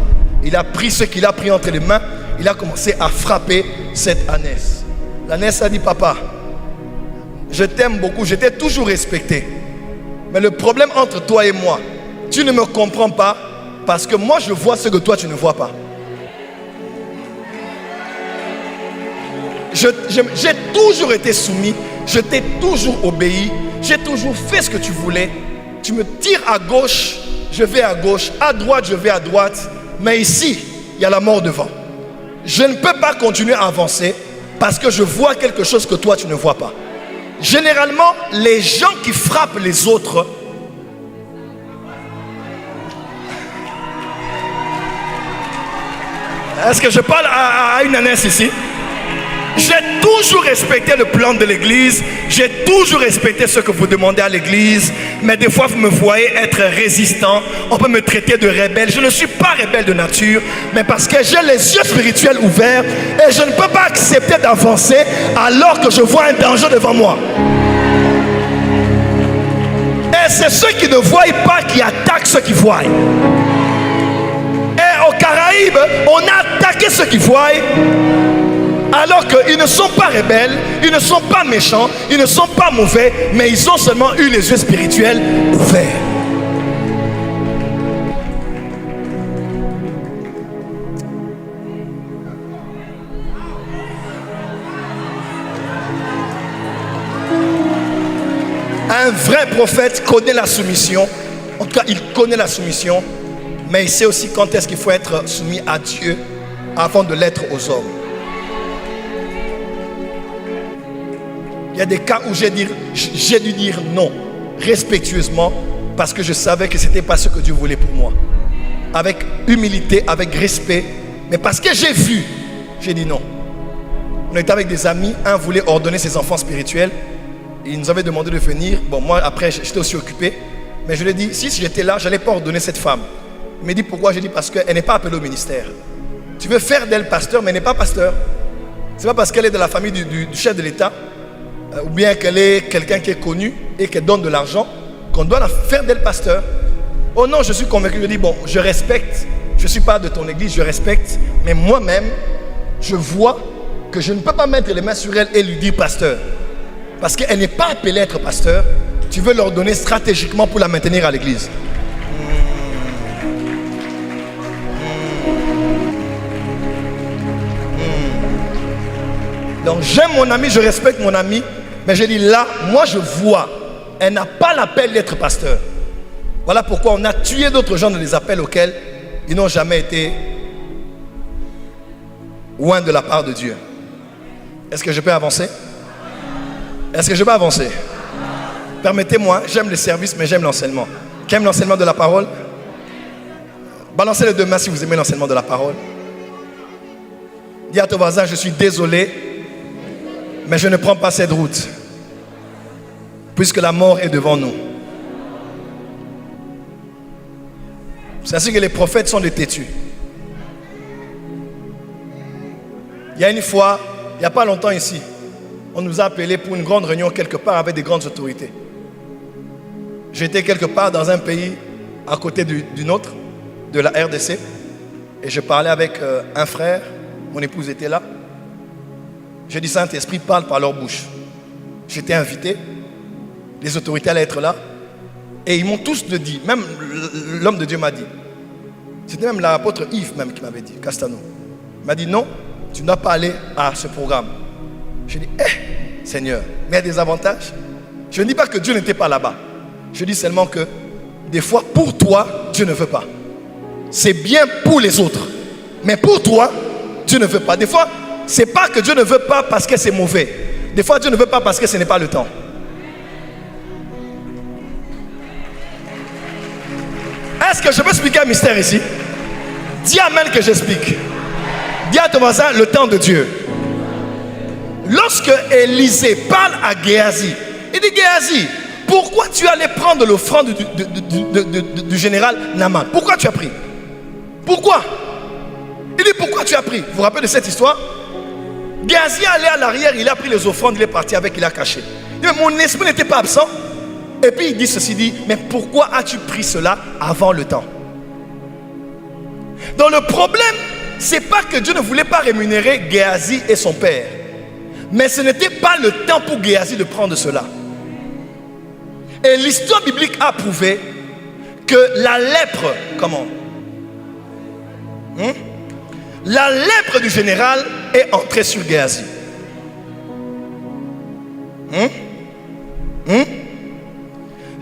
Il a pris ce qu'il a pris entre les mains. Il a commencé à frapper cette ânesse. L'ânesse a dit, papa, je t'aime beaucoup, je t'ai toujours respecté. Mais le problème entre toi et moi, tu ne me comprends pas parce que moi je vois ce que toi tu ne vois pas. J'ai toujours été soumis, je t'ai toujours obéi, j'ai toujours fait ce que tu voulais. Tu me tires à gauche, je vais à gauche, à droite, je vais à droite. Mais ici, il y a la mort devant. Je ne peux pas continuer à avancer parce que je vois quelque chose que toi tu ne vois pas. Généralement, les gens qui frappent les autres, est-ce que je parle à une ânesse ici? J'ai toujours respecté le plan de l'église. J'ai toujours respecté ce que vous demandez à l'église. Mais des fois, vous me voyez être résistant. On peut me traiter de rebelle. Je ne suis pas rebelle de nature. Mais parce que j'ai les yeux spirituels ouverts. Et je ne peux pas accepter d'avancer alors que je vois un danger devant moi. Et c'est ceux qui ne voient pas qui attaquent ceux qui voient. Et aux Caraïbes, on a attaqué ceux qui voient. Alors qu'ils ne sont pas rebelles, ils ne sont pas méchants, ils ne sont pas mauvais, mais ils ont seulement eu les yeux spirituels ouverts. Un vrai prophète connaît la soumission. En tout cas, il connaît la soumission, mais il sait aussi quand est-ce qu'il faut être soumis à Dieu avant de l'être aux hommes. Il y a des cas où j'ai dû dire non, respectueusement, parce que je savais que ce n'était pas ce que Dieu voulait pour moi. Avec humilité, avec respect, mais parce que j'ai vu, j'ai dit non. On était avec des amis, un voulait ordonner ses enfants spirituels, il nous avait demandé de venir. Bon, moi après j'étais aussi occupé, mais je lui ai dit, si j'étais là, je n'allais pas ordonner cette femme. Il m'a dit pourquoi? J'ai dit parce qu'elle n'est pas appelée au ministère. Tu veux faire d'elle pasteur, mais elle n'est pas pasteur. Ce n'est pas parce qu'elle est de la famille du chef de l'État, ou bien qu'elle est quelqu'un qui est connu et qu'elle donne de l'argent, qu'on doit la faire d'elle pasteur. Oh non, je suis convaincu. Je dis bon, je respecte, je ne suis pas de ton église, je respecte, mais moi-même, je vois que je ne peux pas mettre les mains sur elle et lui dire pasteur. Parce qu'elle n'est pas appelée à être pasteur. Tu veux leur donner stratégiquement pour la maintenir à l'église. Donc j'aime mon ami, je respecte mon ami, mais je dis là, moi je vois, elle n'a pas l'appel d'être pasteur. Voilà pourquoi on a tué d'autres gens dans les appels auxquels ils n'ont jamais été loin de la part de Dieu. Est-ce que je peux avancer? Est-ce que je peux avancer? Permettez-moi, j'aime le service, mais j'aime l'enseignement. Qui aime l'enseignement de la parole? Balancez les deux mains si vous aimez l'enseignement de la parole. Dis à ton voisin, je suis désolé, mais je ne prends pas cette route, puisque la mort est devant nous. C'est ainsi que les prophètes sont des têtus. Il y a une fois, il n'y a pas longtemps ici, on nous a appelés pour une grande réunion quelque part avec des grandes autorités. J'étais quelque part dans un pays à côté du nôtre, de la RDC, et je parlais avec un frère, mon épouse était là. J'ai dit, Saint-Esprit, parle par leur bouche. J'étais invité, les autorités allaient être là, et ils m'ont tous dit, même l'homme de Dieu m'a dit, c'était même l'apôtre Yves même qui m'avait dit, Castano, il m'a dit, non, tu ne dois pas aller à ce programme. J'ai dit, Seigneur, mais il y a des avantages. Je ne dis pas que Dieu n'était pas là-bas. Je dis seulement que, des fois, pour toi, Dieu ne veut pas. C'est bien pour les autres, mais pour toi, Dieu ne veut pas. Des fois, c'est pas que Dieu ne veut pas parce que c'est mauvais. Des fois, Dieu ne veut pas parce que ce n'est pas le temps. Est-ce que je peux expliquer un mystère ici? Dis amen que j'explique. Dis à ton voisin, le temps de Dieu. Lorsque Élisée parle à Géasi, il dit, Géasi, pourquoi tu allais prendre l'offrande du général Naaman? Pourquoi tu as pris? Pourquoi? Il dit, pourquoi tu as pris? Vous vous rappelez de cette histoire? Géasi allait à l'arrière, il a pris les offrandes, il est parti avec, il a caché. Il dit, mon esprit n'était pas absent. Et puis il dit ceci, dit, mais pourquoi as-tu pris cela avant le temps? Donc le problème, c'est pas que Dieu ne voulait pas rémunérer Géasi et son père, mais ce n'était pas le temps pour Géasi de prendre cela. Et l'histoire biblique a prouvé que la lèpre, la lèpre du général est entrée sur Géasi.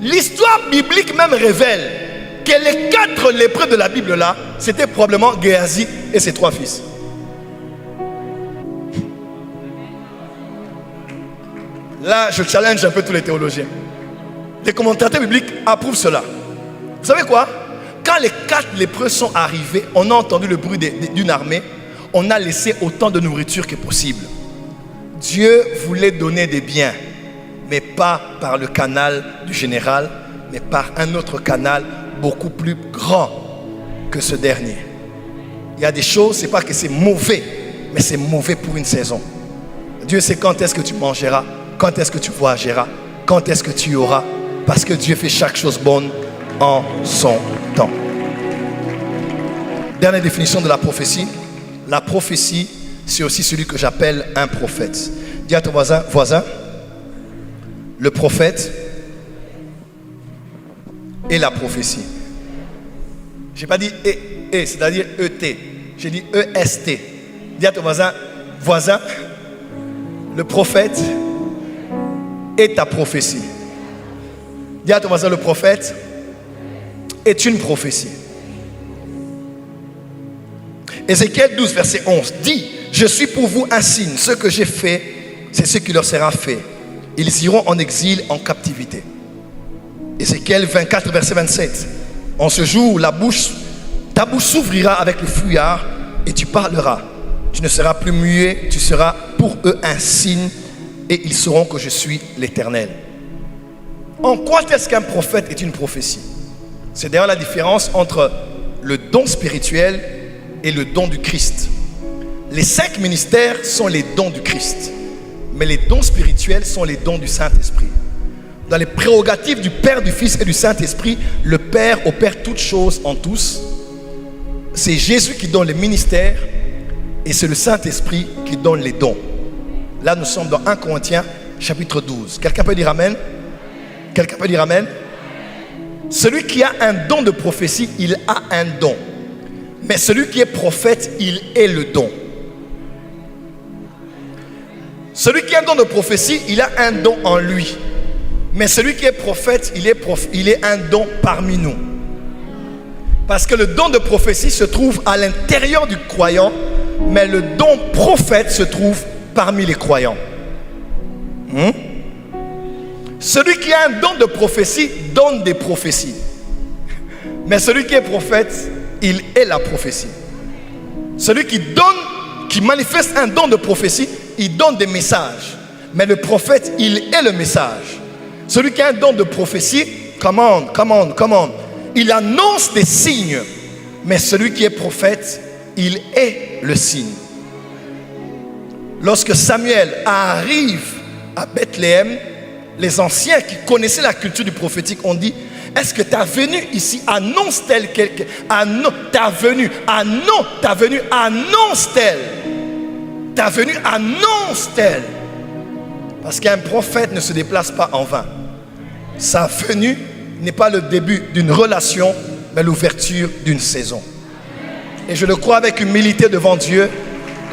L'histoire biblique même révèle que les 4 lépreux de la Bible là, c'était probablement Géasi et ses 3 fils. Là, je challenge un peu tous les théologiens. Les commentateurs bibliques approuvent cela. Vous savez quoi? Quand les 4 lépreux sont arrivés, on a entendu le bruit d'une armée. On a laissé autant de nourriture que possible. Dieu voulait donner des biens, mais pas par le canal du général, mais par un autre canal beaucoup plus grand que ce dernier. Il y a des choses, c'est pas que c'est mauvais, mais c'est mauvais pour une saison. Dieu sait quand est-ce que tu mangeras, quand est-ce que tu voyageras, quand est-ce que tu auras, parce que Dieu fait chaque chose bonne en son temps. Dernière définition de la prophétie. La prophétie, c'est aussi celui que j'appelle un prophète. Dis à ton voisin, le prophète et la prophétie. Je n'ai pas dit et, c'est-à-dire ET. J'ai dit EST. Dis à ton voisin, le prophète et ta prophétie. Dis à ton voisin, le prophète est une prophétie. Ézéchiel 12, verset 11 dit: je suis pour vous un signe, ce que j'ai fait, c'est ce qui leur sera fait. Ils iront en exil, en captivité. Ézéchiel 24, verset 27. En ce jour, ta bouche s'ouvrira avec le fouillard et tu parleras. Tu ne seras plus muet, tu seras pour eux un signe et ils sauront que je suis l'Éternel. En quoi est-ce qu'un prophète est une prophétie? C'est d'ailleurs la différence entre le don spirituel et le don du Christ. Les 5 ministères sont les dons du Christ, mais les dons spirituels sont les dons du Saint-Esprit. Dans les prérogatives du Père, du Fils et du Saint-Esprit, le Père opère toutes choses en tous. C'est Jésus qui donne les ministères et c'est le Saint-Esprit qui donne les dons. Là, nous sommes dans 1 Corinthiens chapitre 12. Quelqu'un peut dire Amen? Quelqu'un peut dire Amen? Celui qui a un don de prophétie, il a un don. Mais celui qui est prophète, il est le don. Celui qui a un don de prophétie, il a un don en lui. Mais celui qui est prophète, il est un don parmi nous. Parce que le don de prophétie se trouve à l'intérieur du croyant, mais le don prophète se trouve parmi les croyants. Celui qui a un don de prophétie donne des prophéties. Mais celui qui est prophète, il est la prophétie. Celui qui manifeste un don de prophétie, il donne des messages. Mais le prophète, il est le message. Celui qui a un don de prophétie, commande. Il annonce des signes. Mais celui qui est prophète, il est le signe. Lorsque Samuel arrive à Bethléem, les anciens qui connaissaient la culture du prophétique ont dit: est-ce que ta venue ici annonce-t-elle quelque... Ta venue annonce-t-elle? Ta venue annonce-t-elle? Parce qu'un prophète ne se déplace pas en vain. Sa venue n'est pas le début d'une relation, mais l'ouverture d'une saison. Et je le crois avec humilité devant Dieu.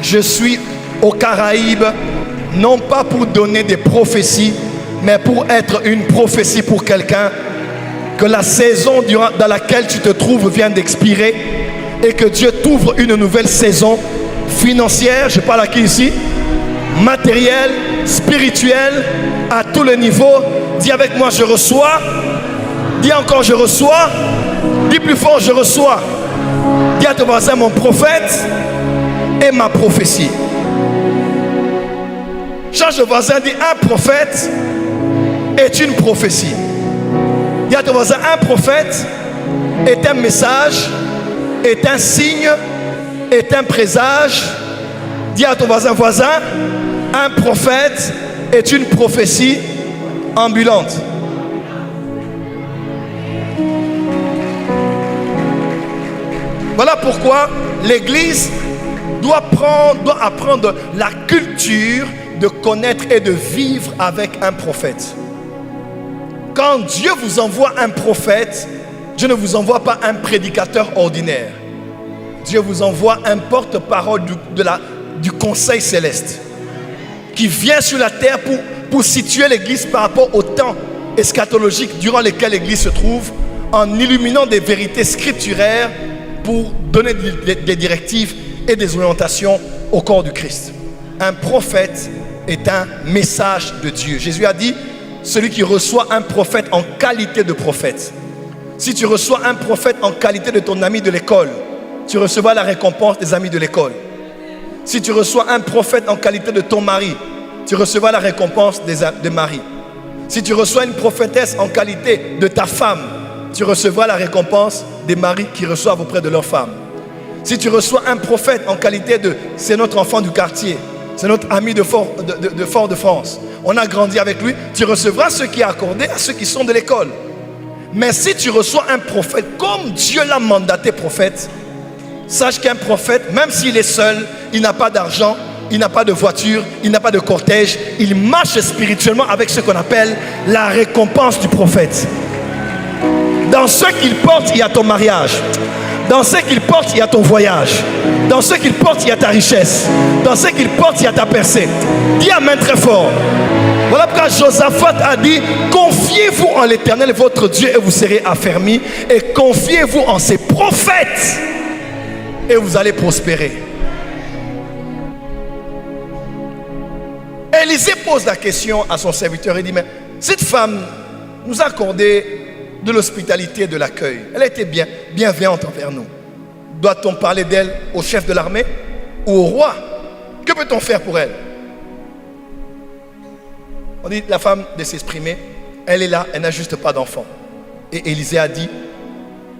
Je suis aux Caraïbes, non pas pour donner des prophéties, mais pour être une prophétie pour quelqu'un. Que la saison dans laquelle tu te trouves vient d'expirer et que Dieu t'ouvre une nouvelle saison financière, je parle à qui ici? Matérielle, spirituelle, à tous les niveaux. Dis avec moi: je reçois. Dis encore: je reçois. Dis plus fort: je reçois. Dis à ton voisin: mon prophète et ma prophétie. Change de voisin, dis: un prophète est une prophétie. Dis à ton voisin: un prophète est un message, est un signe, est un présage. Dis à ton voisin: un prophète est une prophétie ambulante. Voilà pourquoi l'Église doit apprendre la culture de connaître et de vivre avec un prophète. Quand Dieu vous envoie un prophète, Dieu ne vous envoie pas un prédicateur ordinaire. Dieu vous envoie un porte-parole du conseil céleste qui vient sur la terre pour situer l'Église par rapport au temps eschatologique durant lequel l'Église se trouve, en illuminant des vérités scripturaires pour donner des directives et des orientations au corps du Christ. Un prophète est un message de Dieu. Jésus a dit, celui qui reçoit un prophète en qualité de prophète. Si tu reçois un prophète en qualité de ton ami de l'école, tu recevras la récompense des amis de l'école. Si tu reçois un prophète en qualité de ton mari, tu recevras la récompense des maris. Si tu reçois une prophétesse en qualité de ta femme, tu recevras la récompense des maris qui reçoivent auprès de leur femme. Si tu reçois un prophète en qualité de c'est notre enfant du quartier, c'est notre ami de Fort-de-France, on a grandi avec lui, tu recevras ce qui est accordé à ceux qui sont de l'école. Mais si tu reçois un prophète comme Dieu l'a mandaté prophète, sache qu'un prophète, même s'il est seul, il n'a pas d'argent, il n'a pas de voiture, il n'a pas de cortège, il marche spirituellement avec ce qu'on appelle la récompense du prophète. Dans ce qu'il porte, il y a ton mariage. Dans ce qu'il porte, il y a ton voyage. Dans ce qu'il porte, il y a ta richesse. Dans ce qu'il porte, il y a ta percée. Dis amen très fort. Voilà pourquoi Josaphat a dit, confiez-vous en l'Éternel votre Dieu et vous serez affermis, et confiez-vous en ses prophètes et vous allez prospérer. Élisée pose la question à son serviteur. Il dit, mais cette femme nous a accordé de l'hospitalité et de l'accueil. Elle a été bienveillante envers nous. Doit-on parler d'elle au chef de l'armée ou au roi? Que peut-on faire pour elle? On dit la femme de s'exprimer. Elle est là, elle n'a juste pas d'enfant. Et Élisée a dit,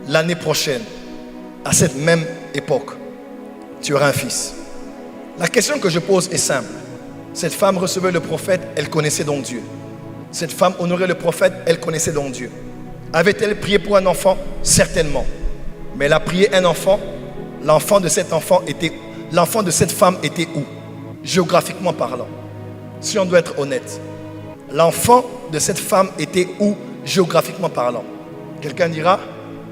l'année prochaine, à cette même époque, tu auras un fils. La question que je pose est simple. Cette femme recevait le prophète, elle connaissait donc Dieu. Cette femme honorait le prophète, elle connaissait donc Dieu. Avait-elle prié pour un enfant? Certainement. Mais elle a prié un enfant. L'enfant de cette femme était où? Géographiquement parlant. Si on doit être honnête. L'enfant de cette femme était où? Géographiquement parlant. Quelqu'un dira,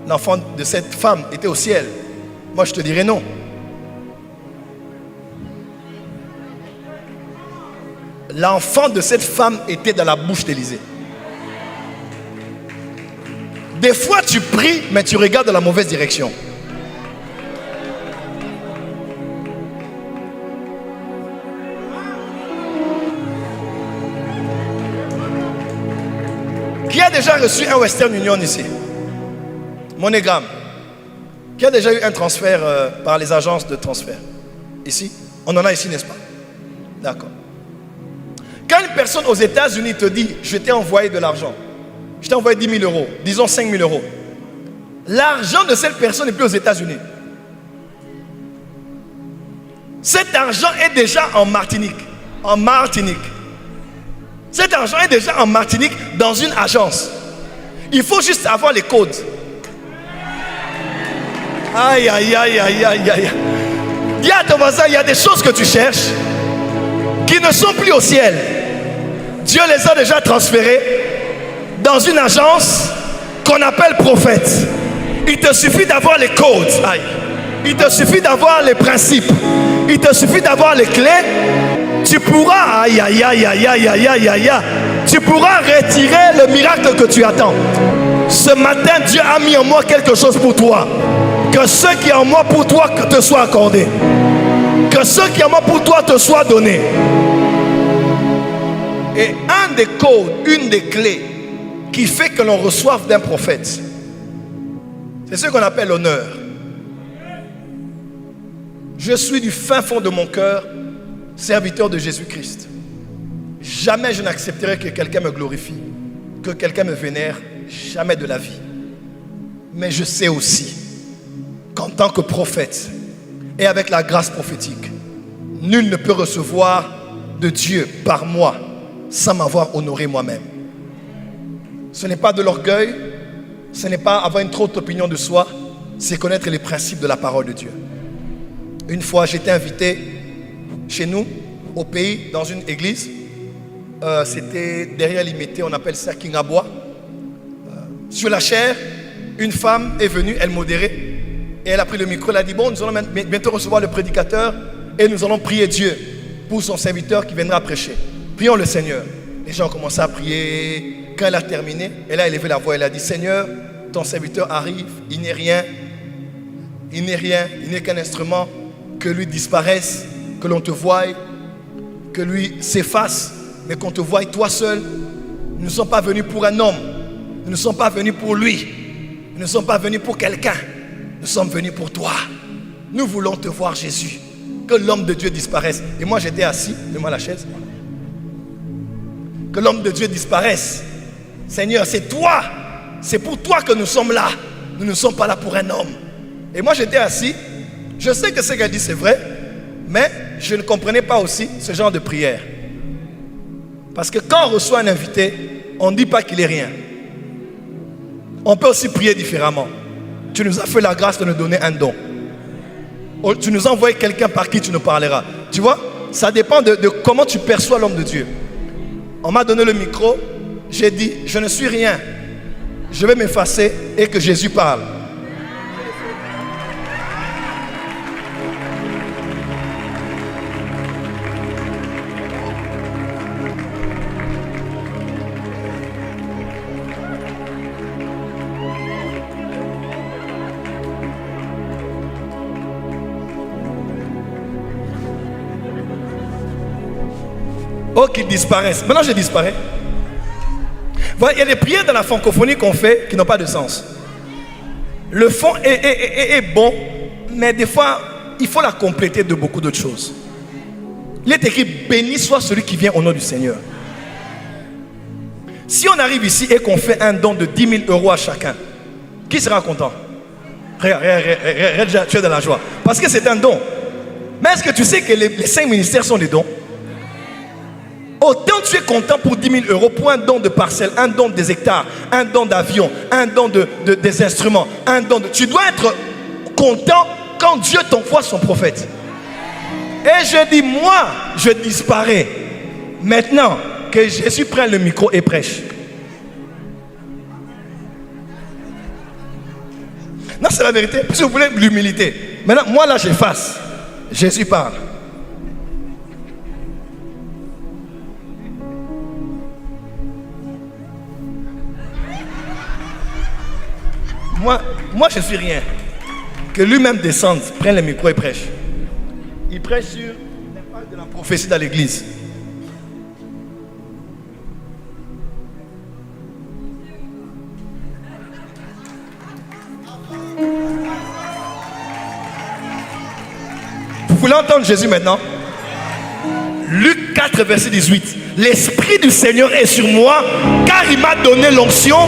l'enfant de cette femme était au ciel. Moi je te dirais non. L'enfant de cette femme était dans la bouche d'Élisée. Des fois tu pries, mais tu regardes dans la mauvaise direction. Qui a déjà reçu un Western Union ici? MoneyGram. Qui a déjà eu un transfert par les agences de transfert? Ici? On en a ici, n'est-ce pas? D'accord. Quand une personne aux États-Unis te dit, je t'ai envoyé de l'argent, je t'ai envoyé 10 000 euros, disons 5 000 euros, l'argent de cette personne n'est plus aux États-Unis. Cet argent est déjà en Martinique. En Martinique. Cet argent est déjà en Martinique dans une agence. Il faut juste avoir les codes. Aïe, aïe, aïe, aïe, aïe, aïe. Dis à ton voisin, il y a des choses que tu cherches qui ne sont plus au ciel. Dieu les a déjà transférées dans une agence qu'on appelle prophète. Il te suffit d'avoir les codes. Aïe. Il te suffit d'avoir les principes. Il te suffit d'avoir les clés. Tu pourras, aïe, aïe, aïe, aïe, aïe, aïe, aïe, aïe, tu pourras retirer le miracle que tu attends. Ce matin, Dieu a mis en moi quelque chose pour toi. Que ce qui est en moi pour toi te soit accordé. Que ce qui est en moi pour toi te soit donné. Et un des codes, une des clés qui fait que l'on reçoive d'un prophète, c'est ce qu'on appelle l'honneur. Je suis du fin fond de mon cœur serviteur de Jésus-Christ. Jamais je n'accepterai que quelqu'un me glorifie, que quelqu'un me vénère, jamais de la vie. Mais je sais aussi qu'en tant que prophète et avec la grâce prophétique, nul ne peut recevoir de Dieu par moi sans m'avoir honoré moi-même. Ce n'est pas de l'orgueil, ce n'est pas avoir une trop haute opinion de soi, c'est connaître les principes de la parole de Dieu. Une fois, j'étais invité chez nous, au pays, dans une église. C'était derrière Limité, on appelle ça Kingabois. Sur la chaire, une femme est venue, elle modérait. Et elle a pris le micro, elle a dit, bon, nous allons bientôt recevoir le prédicateur et nous allons prier Dieu pour son serviteur qui viendra prêcher. Prions le Seigneur. Les gens ont commencé à prier. Quand elle a terminé, elle a élevé la voix, elle a dit, Seigneur, ton serviteur arrive, il n'est rien, il n'est qu'un instrument, que lui disparaisse, que l'on te voie, que lui s'efface, mais qu'on te voie toi seul. Nous ne sommes pas venus pour un homme, nous ne sommes pas venus pour lui, nous ne sommes pas venus pour quelqu'un, nous sommes venus pour toi. Nous voulons te voir, Jésus, que l'homme de Dieu disparaisse. Et moi j'étais assis, donne-moi la chaise. Que l'homme de Dieu disparaisse. Seigneur, c'est toi, c'est pour toi que nous sommes là. Nous ne sommes pas là pour un homme. Et moi j'étais assis, je sais que ce qu'elle dit c'est vrai, mais je ne comprenais pas aussi ce genre de prière. Parce que quand on reçoit un invité, on ne dit pas qu'il est rien. On peut aussi prier différemment. Tu nous as fait la grâce de nous donner un don. Tu nous as envoyé quelqu'un par qui tu nous parleras. Tu vois, ça dépend de comment tu perçois l'homme de Dieu. On m'a donné le micro, j'ai dit, je ne suis rien. Je vais m'effacer et que Jésus parle. Oh, qu'ils disparaissent. Maintenant, je disparais. Voilà, il y a des prières dans la francophonie qu'on fait qui n'ont pas de sens. Le fond est bon, mais des fois, il faut la compléter de beaucoup d'autres choses. Il est écrit, béni soit celui qui vient au nom du Seigneur. Si on arrive ici et qu'on fait un don de 10 000 euros à chacun, qui sera content? Regarde, tu es dans la joie. Parce que c'est un don. Mais est-ce que tu sais que les 5 ministères sont des dons? Autant tu es content pour 10 000 euros pour un don de parcelle, un don des hectares, un don d'avion, un don des instruments, un don de... Tu dois être content quand Dieu t'envoie son prophète. Et je dis, moi, je disparais. Maintenant que Jésus prenne le micro et prêche. Non, c'est la vérité. Si vous voulez l'humilité. Maintenant, moi là, j'efface. Jésus parle. Moi, je ne suis rien. Que lui-même descende, prenne le micro et prêche. Il prêche sur l'impact de la prophétie dans l'église. Vous voulez entendre Jésus maintenant? Luc 4, verset 18. L'Esprit du Seigneur est sur moi, car il m'a donné l'onction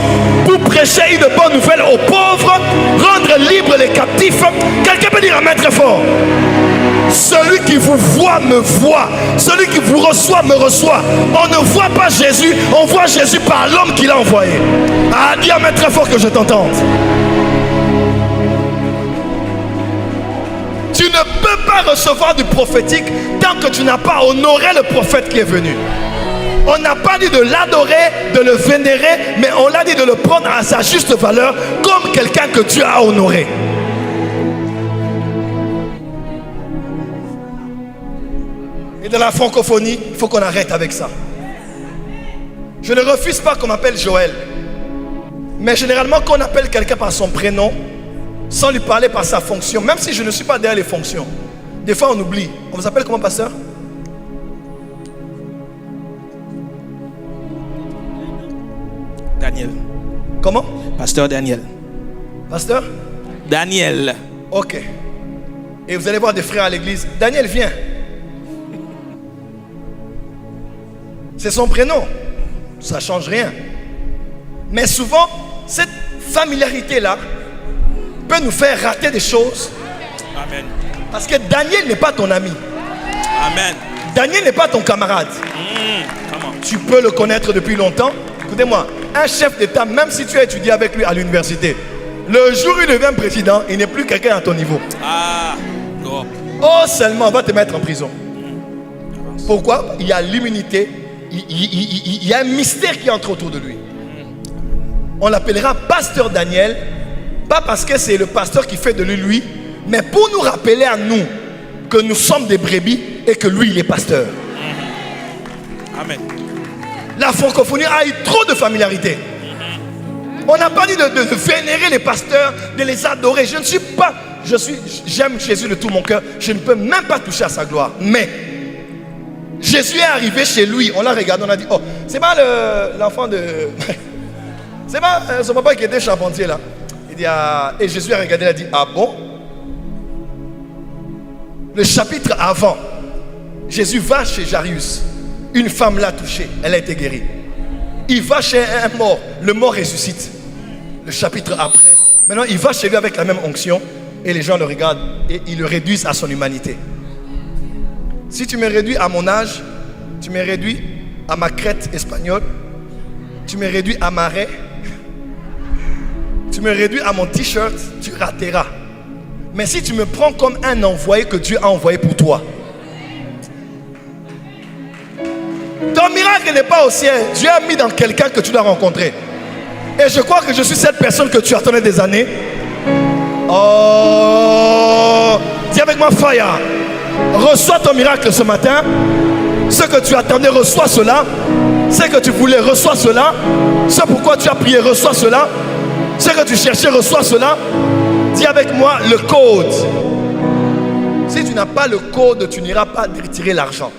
pour prêcher une bonne nouvelle aux pauvres, rendre libres les captifs. Quelqu'un peut dire amen très fort. Celui qui vous voit me voit, celui qui vous reçoit me reçoit. On ne voit pas Jésus, on voit Jésus par l'homme qui l'a envoyé. Ah, dis amen très fort que je t'entende. Tu ne peux pas recevoir du prophétique tant que tu n'as pas honoré le prophète qui est venu. On n'a pas dit de l'adorer, de le vénérer, mais on l'a dit de le prendre à sa juste valeur comme quelqu'un que Dieu a honoré. Et dans la francophonie, il faut qu'on arrête avec ça. Je ne refuse pas qu'on m'appelle Joël. Mais généralement, quand on appelle quelqu'un par son prénom, sans lui parler par sa fonction, même si je ne suis pas derrière les fonctions, des fois on oublie. On vous appelle comment, pasteur? Daniel. Comment? Pasteur Daniel. Pasteur? Daniel. Ok. Et vous allez voir des frères à l'église. Daniel, viens. C'est son prénom. Ça ne change rien. Mais souvent, cette familiarité-là peut nous faire rater des choses. Amen. Parce que Daniel n'est pas ton ami. Amen. Daniel n'est pas ton camarade. Tu peux le connaître depuis longtemps. Écoutez-moi, un chef d'État, même si tu as étudié avec lui à l'université, Le jour où il devient président, il n'est plus quelqu'un à ton niveau. Ah, go. Oh, seulement on va te mettre en prison. Pourquoi? Il y a l'immunité. Il y a un mystère qui entre autour de lui. On l'appellera pasteur Daniel. Pas parce que c'est le pasteur qui fait de lui, mais pour nous rappeler à nous que nous sommes des brebis et que lui il est pasteur. Amen. La francophonie a eu trop de familiarité. On n'a pas dit de vénérer les pasteurs, de les adorer. J'aime Jésus de tout mon cœur. Je ne peux même pas toucher à sa gloire. Mais Jésus est arrivé chez lui. On l'a regardé, on a dit, oh, c'est pas l'enfant de... c'est pas son papa qui était charpentier là. Il dit, ah, et Jésus a regardé, il a dit, ah bon? Le chapitre avant, Jésus va chez Jairus. Une femme l'a touché, elle a été guérie. Il va chez un mort, le mort ressuscite. Le chapitre après, maintenant il va chez lui avec la même onction et les gens le regardent et ils le réduisent à son humanité. Si tu me réduis à mon âge, tu me réduis à ma crête espagnole, tu me réduis à ma raie, tu me réduis à mon t-shirt, tu rateras. Mais si tu me prends comme un envoyé que Dieu a envoyé pour toi, ton miracle n'est pas au ciel. Dieu a mis dans quelqu'un que tu dois rencontrer. Et je crois que je suis cette personne que tu attendais des années. Oh, dis avec moi, fire. Reçois ton miracle ce matin. Ce que tu attendais, reçois cela. Ce que tu voulais, reçois cela. Ce pourquoi tu as prié, reçois cela. Ce que tu cherchais, reçois cela. Dis avec moi le code. Si tu n'as pas le code, tu n'iras pas retirer l'argent.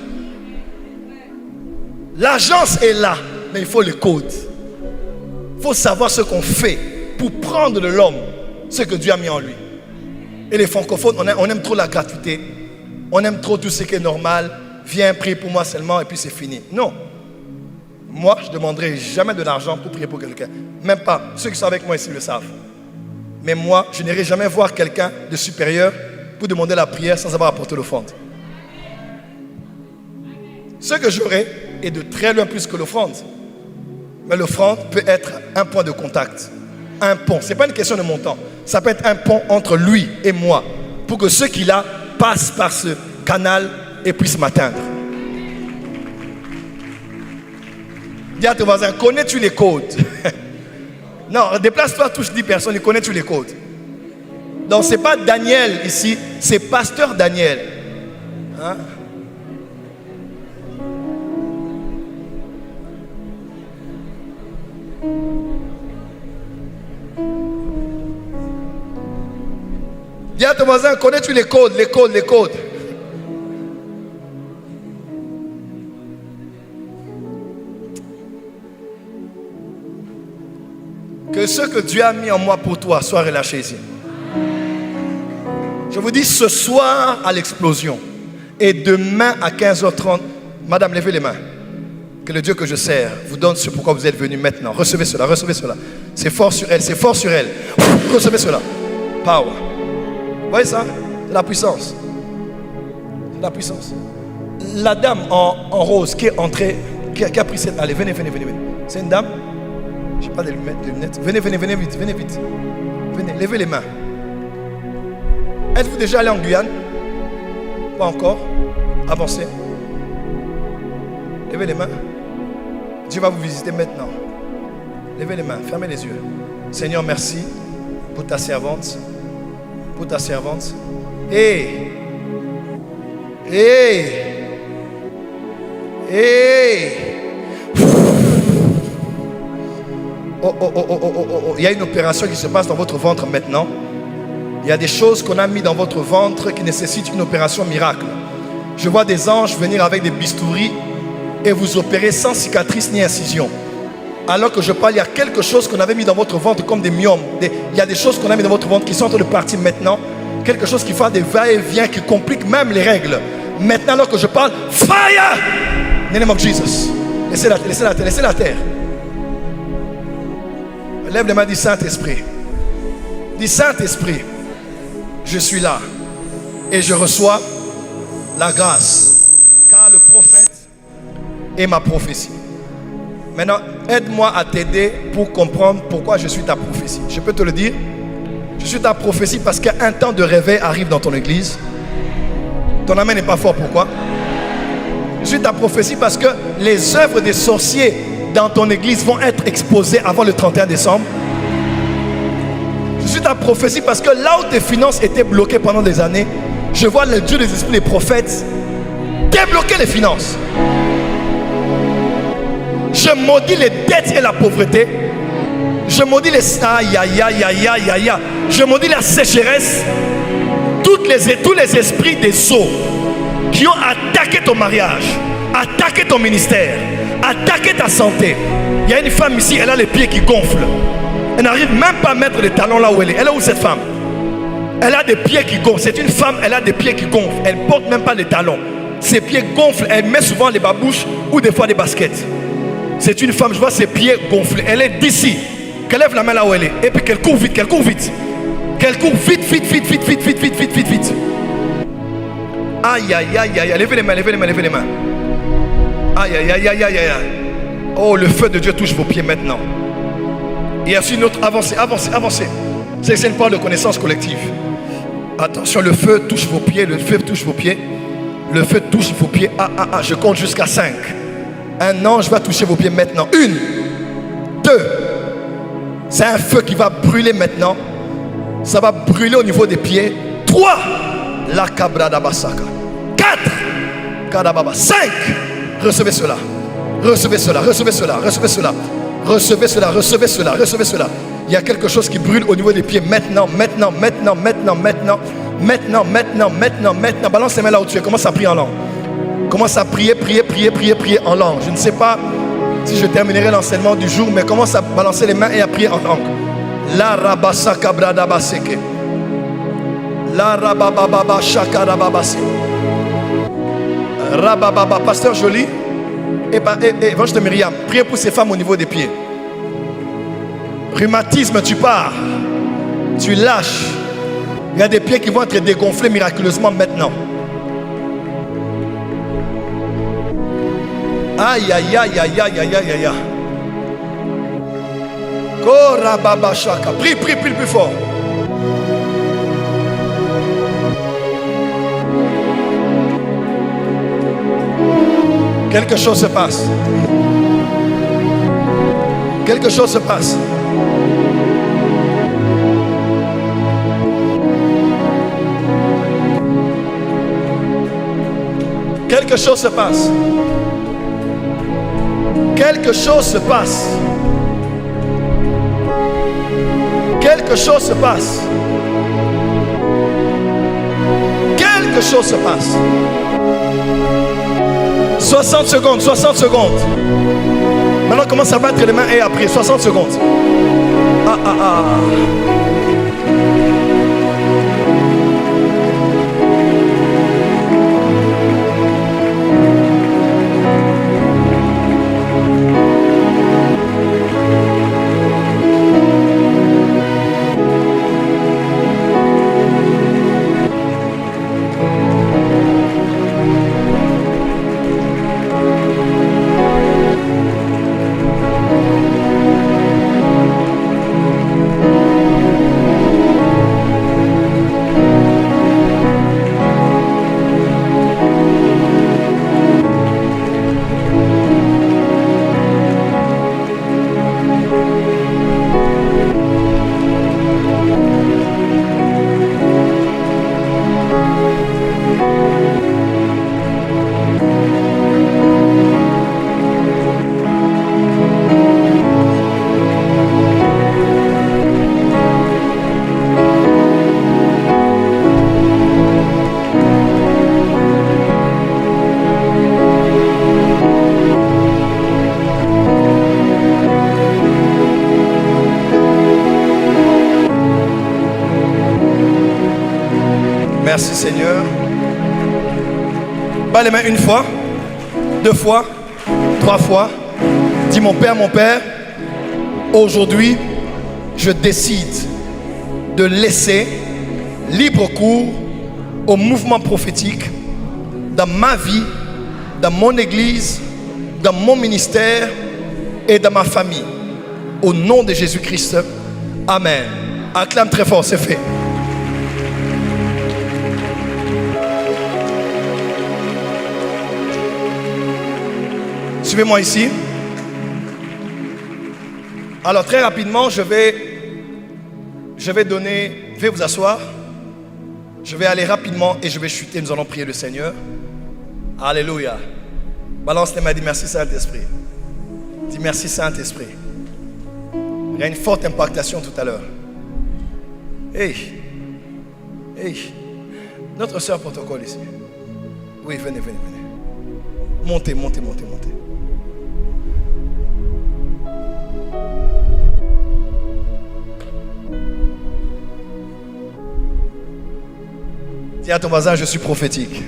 L'agence est là, mais il faut le code. Il faut savoir ce qu'on fait pour prendre de l'homme ce que Dieu a mis en lui. Et les francophones, on aime trop la gratuité. On aime trop tout ce qui est normal. Viens, prie pour moi seulement et puis c'est fini. Non. Moi, je ne demanderai jamais de l'argent pour prier pour quelqu'un. Même pas. Ceux qui sont avec moi ici le savent. Mais moi, je n'irai jamais voir quelqu'un de supérieur pour demander la prière sans avoir apporté l'offrande. Ce que j'aurai est de très loin plus que l'offrande. Mais l'offrande peut être un point de contact. Un pont. Ce n'est pas une question de montant. Ça peut être un pont entre lui et moi. Pour que ceux qu'il a passent par ce canal et puissent m'atteindre. Dis à ton voisin, connais-tu les codes? Non, déplace-toi, touche 10 personnes et connais-tu les codes? Donc ce n'est pas Daniel ici, c'est pasteur Daniel. Hein? Dis à ton voisin, connais-tu les codes, les codes, les codes? Que ce que Dieu a mis en moi pour toi soit relâché ici. Je vous dis ce soir à l'explosion et demain à 15h30, madame, levez les mains. Que le Dieu que je sers vous donne ce pourquoi vous êtes venu maintenant. Recevez cela, recevez cela. C'est fort sur elle, c'est fort sur elle. Recevez cela. Power. Vous voyez ça? C'est la puissance. C'est la puissance. La dame en rose qui est entrée, qui a pris cette... Allez, venez, venez, venez. C'est une dame? Je n'ai pas de lunettes. Venez, venez, venez vite, venez vite. Venez, levez les mains. Êtes-vous déjà allé en Guyane? Pas encore. Avancez. Levez les mains. Dieu va vous visiter maintenant. Levez les mains, fermez les yeux. Seigneur, merci pour ta servante. Pour ta servante. Hey! Hey! Hey! Il y a une opération qui se passe dans votre ventre maintenant. Il y a des choses qu'on a mis dans votre ventre qui nécessitent une opération miracle. Je vois des anges venir avec des bistouris et vous opérer sans cicatrice ni incision. Alors que je parle, il y a quelque chose qu'on avait mis dans votre ventre comme des myomes. Il y a des choses qu'on a mis dans votre ventre qui sont en train de partir maintenant. Quelque chose qui fait des va-et-vient, qui complique même les règles. Maintenant, alors que je parle, fire! In the name of Jesus. Laissez la terre. Lève les mains du Saint-Esprit. Dis Saint-Esprit, je suis là et je reçois la grâce. Car le prophète est ma prophétie. Maintenant, aide-moi à t'aider pour comprendre pourquoi je suis ta prophétie. Je peux te le dire? Je suis ta prophétie parce qu'un temps de réveil arrive dans ton église. Ton amen n'est pas fort, pourquoi? Je suis ta prophétie parce que les œuvres des sorciers dans ton église vont être exposées avant le 31 décembre. Je suis ta prophétie parce que là où tes finances étaient bloquées pendant des années, je vois le Dieu des esprits, les prophètes, débloquer les finances. Je maudis les dettes et la pauvreté. Je maudis les... Je maudis la sécheresse. Tous les esprits des eaux qui ont attaqué ton mariage, attaqué ton ministère, attaqué ta santé. Il y a une femme ici, elle a les pieds qui gonflent. Elle n'arrive même pas à mettre les talons là où elle est. Elle est où cette femme? Elle a des pieds qui gonflent. C'est une femme, elle a des pieds qui gonflent. Elle ne porte même pas les talons. Ses pieds gonflent. Elle met souvent les babouches ou des fois des baskets. C'est une femme, je vois ses pieds gonflés. Elle est d'ici. Qu'elle lève la main là où elle est. Et puis qu'elle court vite, qu'elle court vite. Qu'elle court vite. Aïe, aïe, aïe, aïe. Levez les mains. Aïe, aïe, aïe, aïe, aïe, aïe. Oh, le feu de Dieu touche vos pieds maintenant. Il y a une autre. Avancez. C'est une part de connaissance collective. Attention, le feu touche vos pieds. Le feu touche vos pieds. Je compte jusqu'à 5. Un ange va toucher vos pieds maintenant. 1, 2. C'est un feu qui va brûler maintenant. Ça va brûler au niveau des pieds. 3. La cabra d'Abasaka. 4. Kadababa. 5. Recevez cela. Il y a quelque chose qui brûle au niveau des pieds maintenant. Balance les mains là où tu es. Commence à prier en langue. Commence à prier en langue. Je ne sais pas si je terminerai l'enseignement du jour, mais commence à balancer les mains et à prier en langue. La rabasa kabrada baseke. La rabababa shakarababase. Rabababa. Pasteur Joly et évangile Myriam, priez pour ces femmes au niveau des pieds. Rhumatisme, tu pars. Tu lâches. Il y a des pieds qui vont être dégonflés miraculeusement maintenant. Aïe, aïe, aïe, aïe, aïe, aïe, aïe, aïe. Korababa shaka. Prie le plus fort. Quelque chose se passe. Quelque chose se passe. Quelque chose se passe. Quelque chose se passe. Quelque chose se passe. Quelque chose se passe. 60 secondes, 60 secondes. Maintenant, commence à battre les mains et après 60 secondes. Merci Seigneur. Bas les mains une fois, 2 fois, 3 fois. Dis mon Père, aujourd'hui, je décide de laisser libre cours au mouvement prophétique dans ma vie, dans mon église, dans mon ministère et dans ma famille. Au nom de Jésus-Christ. Amen. Acclame très fort, c'est fait. Suivez-moi ici. Alors très rapidement, je vais donner, veuillez vous asseoir. Je vais aller rapidement et je vais chuter. Nous allons prier le Seigneur. Alléluia. Balance les mains, dis merci Saint-Esprit. Dis merci Saint-Esprit. Il y a une forte impactation tout à l'heure. Hey. Notre soeur protocole ici. Oui, venez. Montez. Dis à ton voisin, je suis prophétique.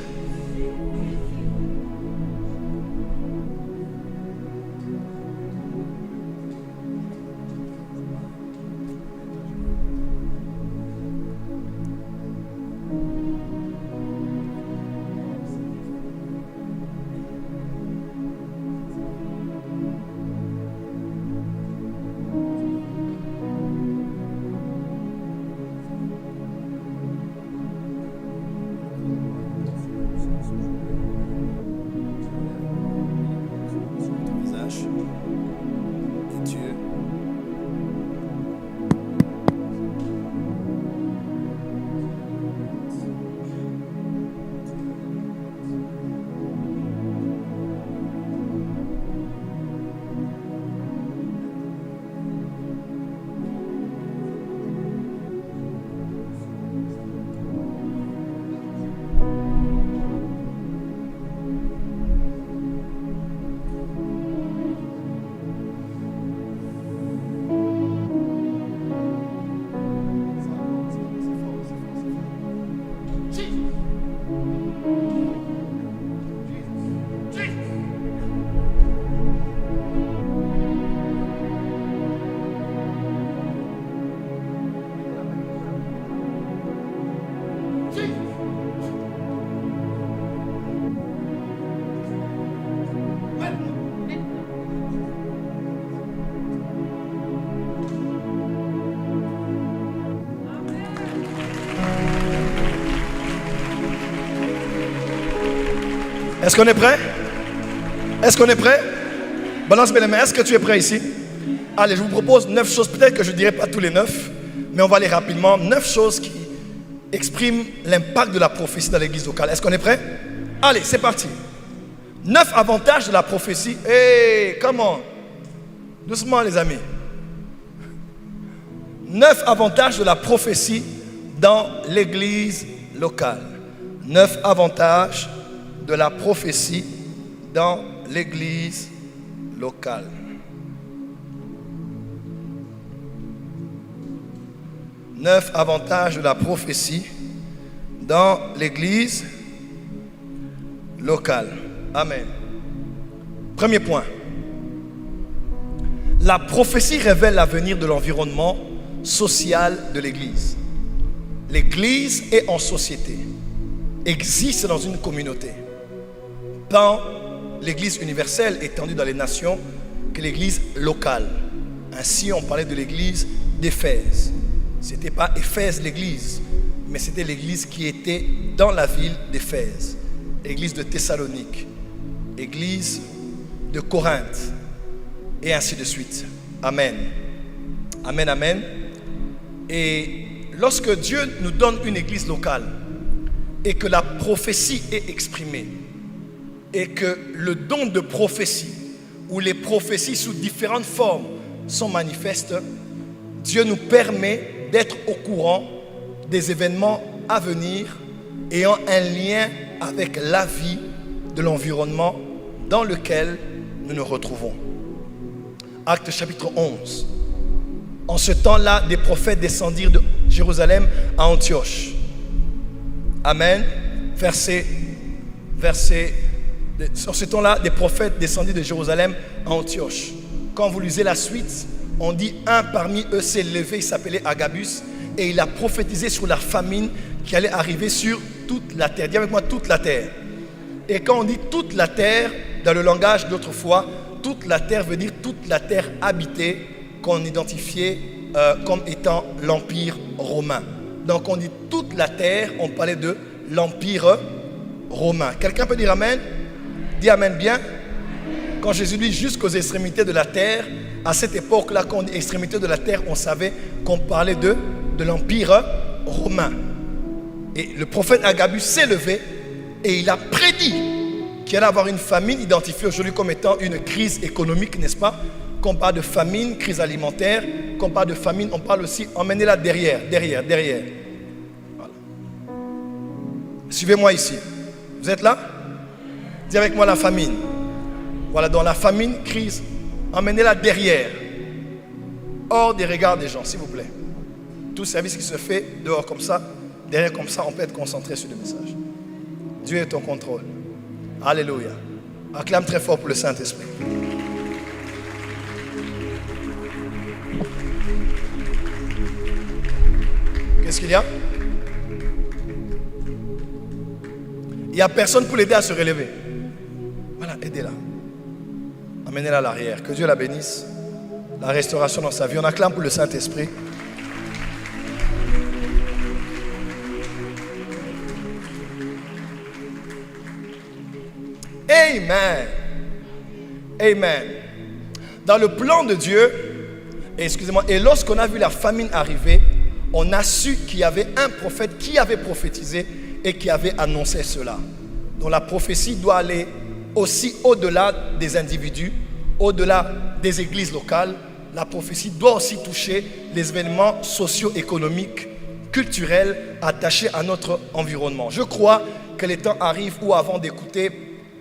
Est-ce qu'on est prêt? Est-ce qu'on est prêt? Balance mes mains. Est-ce que tu es prêt ici? Allez, je vous propose 9 choses. Peut-être que je ne dirai pas tous les 9, mais on va aller rapidement. 9 choses qui expriment l'impact de la prophétie dans l'église locale. Est-ce qu'on est prêt? Allez, c'est parti. 9 avantages de la prophétie. Hey, comment? Doucement les amis. 9 avantages de la prophétie dans l'église locale. 9 avantages de la prophétie dans l'église locale. Neuf avantages de la prophétie dans l'église locale. Amen. Premier point. La prophétie révèle l'avenir de l'environnement social de l'église. L'église est en société, existe dans une communauté. Tant l'église universelle étendue dans les nations que l'église locale. Ainsi, on parlait de l'église d'Éphèse. Ce n'était pas Éphèse l'église, mais c'était l'église qui était dans la ville d'Éphèse. L'église de Thessalonique, l'église de Corinthe, et ainsi de suite. Amen. Amen, amen. Et lorsque Dieu nous donne une église locale et que la prophétie est exprimée, et que le don de prophétie ou les prophéties sous différentes formes sont manifestes, Dieu nous permet d'être au courant des événements à venir ayant un lien avec la vie de l'environnement dans lequel nous nous retrouvons. Actes chapitre 11. En ce temps-là, des prophètes descendirent de Jérusalem à Antioche. Amen. En ce temps-là, des prophètes descendirent de Jérusalem à Antioche. Quand vous lisez la suite, on dit un parmi eux s'est levé, il s'appelait Agabus, et il a prophétisé sur la famine qui allait arriver sur toute la terre. Dis avec moi, toute la terre. Et quand on dit toute la terre, dans le langage d'autrefois, toute la terre veut dire toute la terre habitée qu'on identifiait comme étant l'Empire romain. Donc on dit toute la terre, on parlait de l'Empire romain. Quelqu'un peut dire Amen? Dis Amen bien. Quand Jésus dit jusqu'aux extrémités de la terre, à cette époque-là, quand on dit extrémités de la terre, on savait qu'on parlait de l'Empire romain. Et le prophète Agabus s'est levé et il a prédit qu'il allait avoir une famine identifiée aujourd'hui comme étant une crise économique, n'est-ce pas? Quand on parle de famine, crise alimentaire, quand on parle de famine, on parle aussi, emmenez-la derrière. Voilà. Suivez-moi ici. Vous êtes là? Dis avec moi la famine. Voilà, dans la famine, crise, emmenez-la derrière. Hors des regards des gens, s'il vous plaît. Tout service qui se fait dehors comme ça, derrière comme ça, on peut être concentré sur le message. Dieu est en contrôle. Alléluia. Acclame très fort pour le Saint-Esprit. Qu'est-ce qu'il y a? Il n'y a personne pour l'aider à se relever. Voilà, aidez-la. Amenez-la à l'arrière. Que Dieu la bénisse. La restauration dans sa vie. On acclame pour le Saint-Esprit. Amen. Amen. Dans le plan de Dieu, et lorsqu'on a vu la famine arriver, on a su qu'il y avait un prophète qui avait prophétisé et qui avait annoncé cela. Donc la prophétie doit aller aussi au-delà des individus, au-delà des églises locales. La prophétie doit aussi toucher les événements socio-économiques, culturels attachés à notre environnement. Je crois que les temps arrivent où, avant d'écouter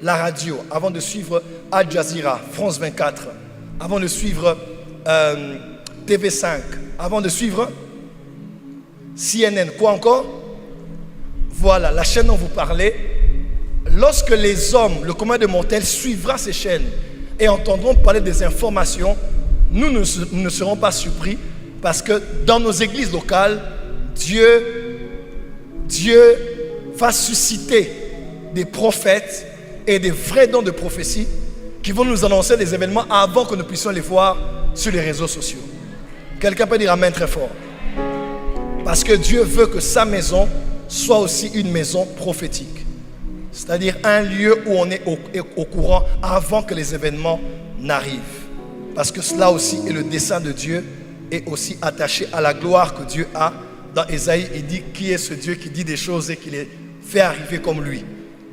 la radio, avant de suivre Al Jazeera, France 24, avant de suivre TV5, avant de suivre CNN, quoi encore? Voilà, la chaîne dont vous parlez. Lorsque les hommes, le commun des mortels, suivra ces chaînes et entendront parler des informations, nous ne serons pas surpris, parce que dans nos églises locales, Dieu va susciter des prophètes et des vrais dons de prophétie qui vont nous annoncer des événements avant que nous puissions les voir sur les réseaux sociaux. Quelqu'un peut dire Amen très fort. Parce que Dieu veut que sa maison soit aussi une maison prophétique. C'est-à-dire un lieu où on est au courant avant que les événements n'arrivent. Parce que cela aussi est le dessein de Dieu, et aussi attaché à la gloire que Dieu a. Dans Ésaïe, il dit qui est ce Dieu qui dit des choses et qui les fait arriver comme lui.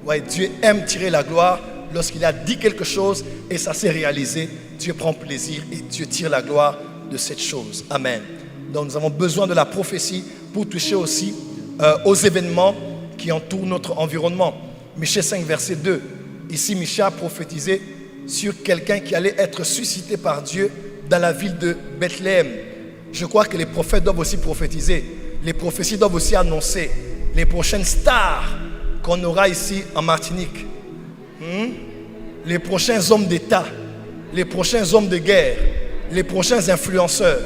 Ouais, Dieu aime tirer la gloire. Lorsqu'il a dit quelque chose et ça s'est réalisé, Dieu prend plaisir et Dieu tire la gloire de cette chose. Amen. Donc nous avons besoin de la prophétie pour toucher aussi aux événements qui entourent notre environnement. Michée 5, verset 2. Ici, Michée a prophétisé sur quelqu'un qui allait être suscité par Dieu dans la ville de Bethléem. Je crois que les prophètes doivent aussi prophétiser. Les prophéties doivent aussi annoncer les prochaines stars qu'on aura ici en Martinique. Les prochains hommes d'État, les prochains hommes de guerre, les prochains influenceurs.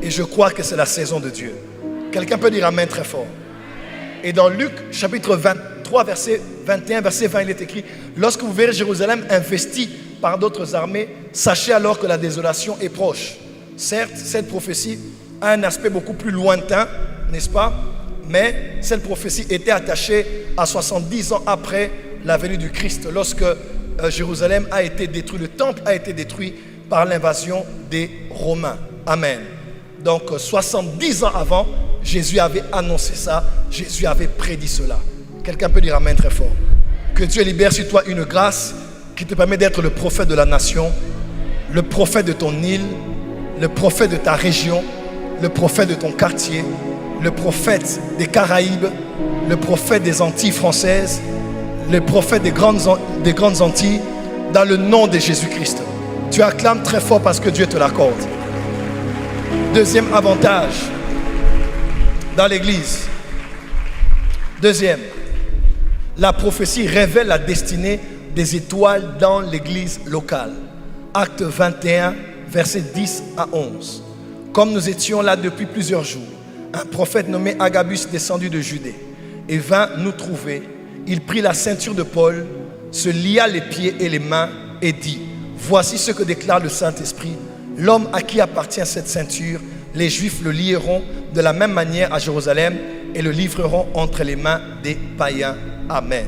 Et je crois que c'est la saison de Dieu. Quelqu'un peut dire Amen très fort. Et dans Luc chapitre 23, verset 21, verset 20, il est écrit: lorsque vous verrez Jérusalem investie par d'autres armées, sachez alors que la désolation est proche. Certes, cette prophétie a un aspect beaucoup plus lointain, n'est-ce pas? Mais cette prophétie était attachée à 70 ans après la venue du Christ, lorsque Jérusalem a été détruit, le temple a été détruit par l'invasion des Romains. Amen. Donc 70 ans avant, Jésus avait annoncé ça, Jésus avait prédit cela. Quelqu'un peut dire Amen très fort. Que Dieu libère sur toi une grâce qui te permet d'être le prophète de la nation, le prophète de ton île, le prophète de ta région, le prophète de ton quartier, le prophète des Caraïbes, le prophète des Antilles françaises, le prophète des grandes Antilles, dans le nom de Jésus-Christ. Tu acclames très fort parce que Dieu te l'accorde. Deuxième avantage dans l'église. Deuxième, la prophétie révèle la destinée des étoiles dans l'église locale. Acte 21, versets 10 à 11. Comme nous étions là depuis plusieurs jours, un prophète nommé Agabus descendu de Judée et vint nous trouver. Il prit la ceinture de Paul, se lia les pieds et les mains et dit: voici ce que déclare le Saint-Esprit. L'homme à qui appartient cette ceinture les Juifs le lieront de la même manière à Jérusalem et le livreront entre les mains des païens. Amen.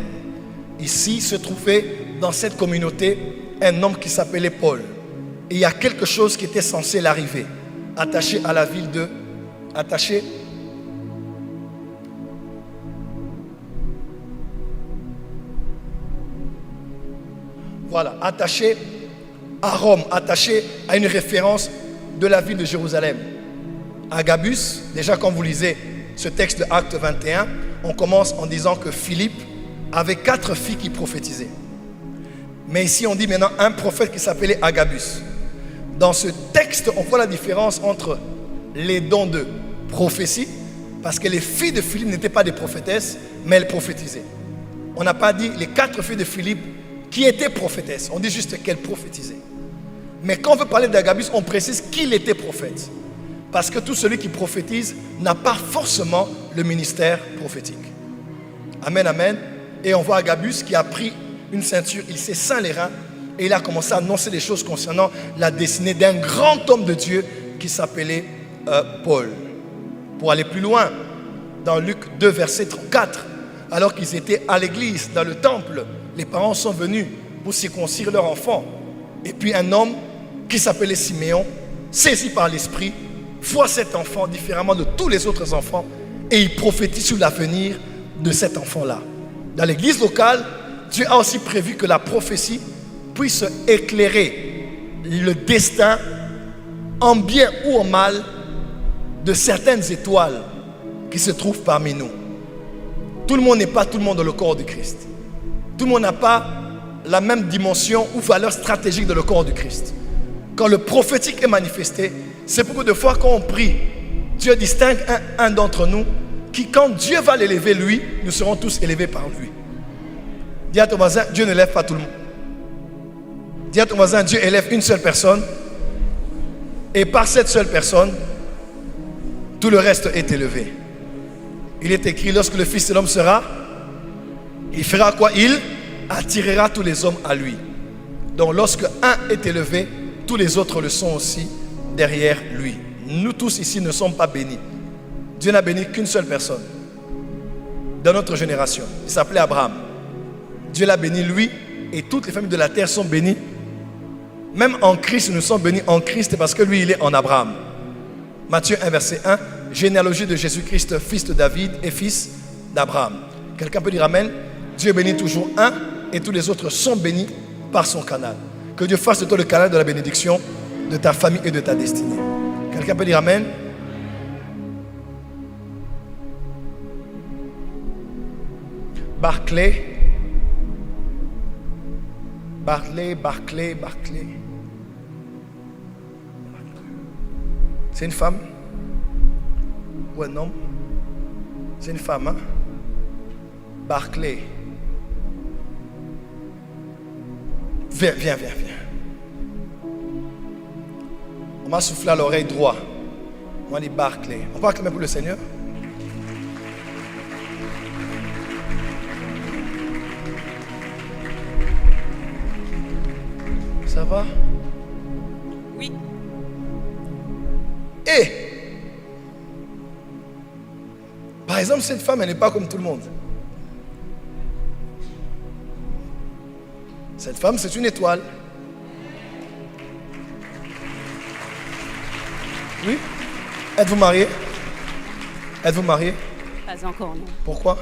Ici se trouvait dans cette communauté un homme qui s'appelait Paul. Et il y a quelque chose qui était censé l'arriver, attaché à la ville de... Attaché... Voilà, attaché à Rome, attaché à une référence de la ville de Jérusalem. Agabus, déjà quand vous lisez ce texte de Acte 21, on commence en disant que Philippe avait 4 filles qui prophétisaient. Mais ici on dit maintenant un prophète qui s'appelait Agabus. Dans ce texte, on voit la différence entre les dons de prophétie, parce que les filles de Philippe n'étaient pas des prophétesses, mais elles prophétisaient. On n'a pas dit les 4 filles de Philippe qui étaient prophétesses, on dit juste qu'elles prophétisaient. Mais quand on veut parler d'Agabus, on précise qu'il était prophète. Parce que tout celui qui prophétise n'a pas forcément le ministère prophétique. Amen, amen. Et on voit Agabus qui a pris une ceinture, il s'est ceint les reins et il a commencé à annoncer des choses concernant la destinée d'un grand homme de Dieu qui s'appelait Paul. Pour aller plus loin, dans Luc 2, verset 34, alors qu'ils étaient à l'église, dans le temple, les parents sont venus pour circoncire leur enfant. Et puis un homme qui s'appelait Siméon, saisi par l'esprit, voit cet enfant différemment de tous les autres enfants et il prophétise sur l'avenir de cet enfant-là. Dans l'église locale, Dieu a aussi prévu que la prophétie puisse éclairer le destin en bien ou en mal de certaines étoiles qui se trouvent parmi nous. Tout le monde n'est pas tout le monde dans le corps du Christ. Tout le monde n'a pas la même dimension ou valeur stratégique dans le corps du Christ. Quand le prophétique est manifesté, c'est beaucoup de fois quand on prie, Dieu distingue un d'entre nous qui, quand Dieu va l'élever lui, nous serons tous élevés par lui. Dis à ton voisin, Dieu ne lève pas tout le monde. Dis à ton voisin, Dieu élève une seule personne et par cette seule personne, tout le reste est élevé. Il est écrit, lorsque le Fils de l'homme sera, il fera quoi? Il attirera tous les hommes à lui. Donc lorsque un est élevé, tous les autres le sont aussi derrière lui. Nous tous ici ne sommes pas bénis. Dieu n'a béni qu'une seule personne dans notre génération. Il s'appelait Abraham. Dieu l'a béni lui et toutes les familles de la terre sont bénies. Même en Christ, nous sommes bénis en Christ parce que lui, il est en Abraham. Matthieu 1, verset 1, généalogie de Jésus-Christ, fils de David et fils d'Abraham. Quelqu'un peut dire amen? Dieu bénit toujours un et tous les autres sont bénis par son canal. Que Dieu fasse de toi le canal de la bénédiction de ta famille et de ta destinée. Quelqu'un peut dire amen? Barclay. C'est une femme ou un homme? C'est une femme, hein? Barclay. Viens. On m'a soufflé à l'oreille droite. On m'a dit Barclay. On peut acclamer pour le Seigneur? Ça va? Oui. Et par exemple, cette femme, elle n'est pas comme tout le monde. Cette femme, c'est une étoile. Oui? Êtes-vous marié? Êtes-vous marié? Pas encore, non. Pourquoi?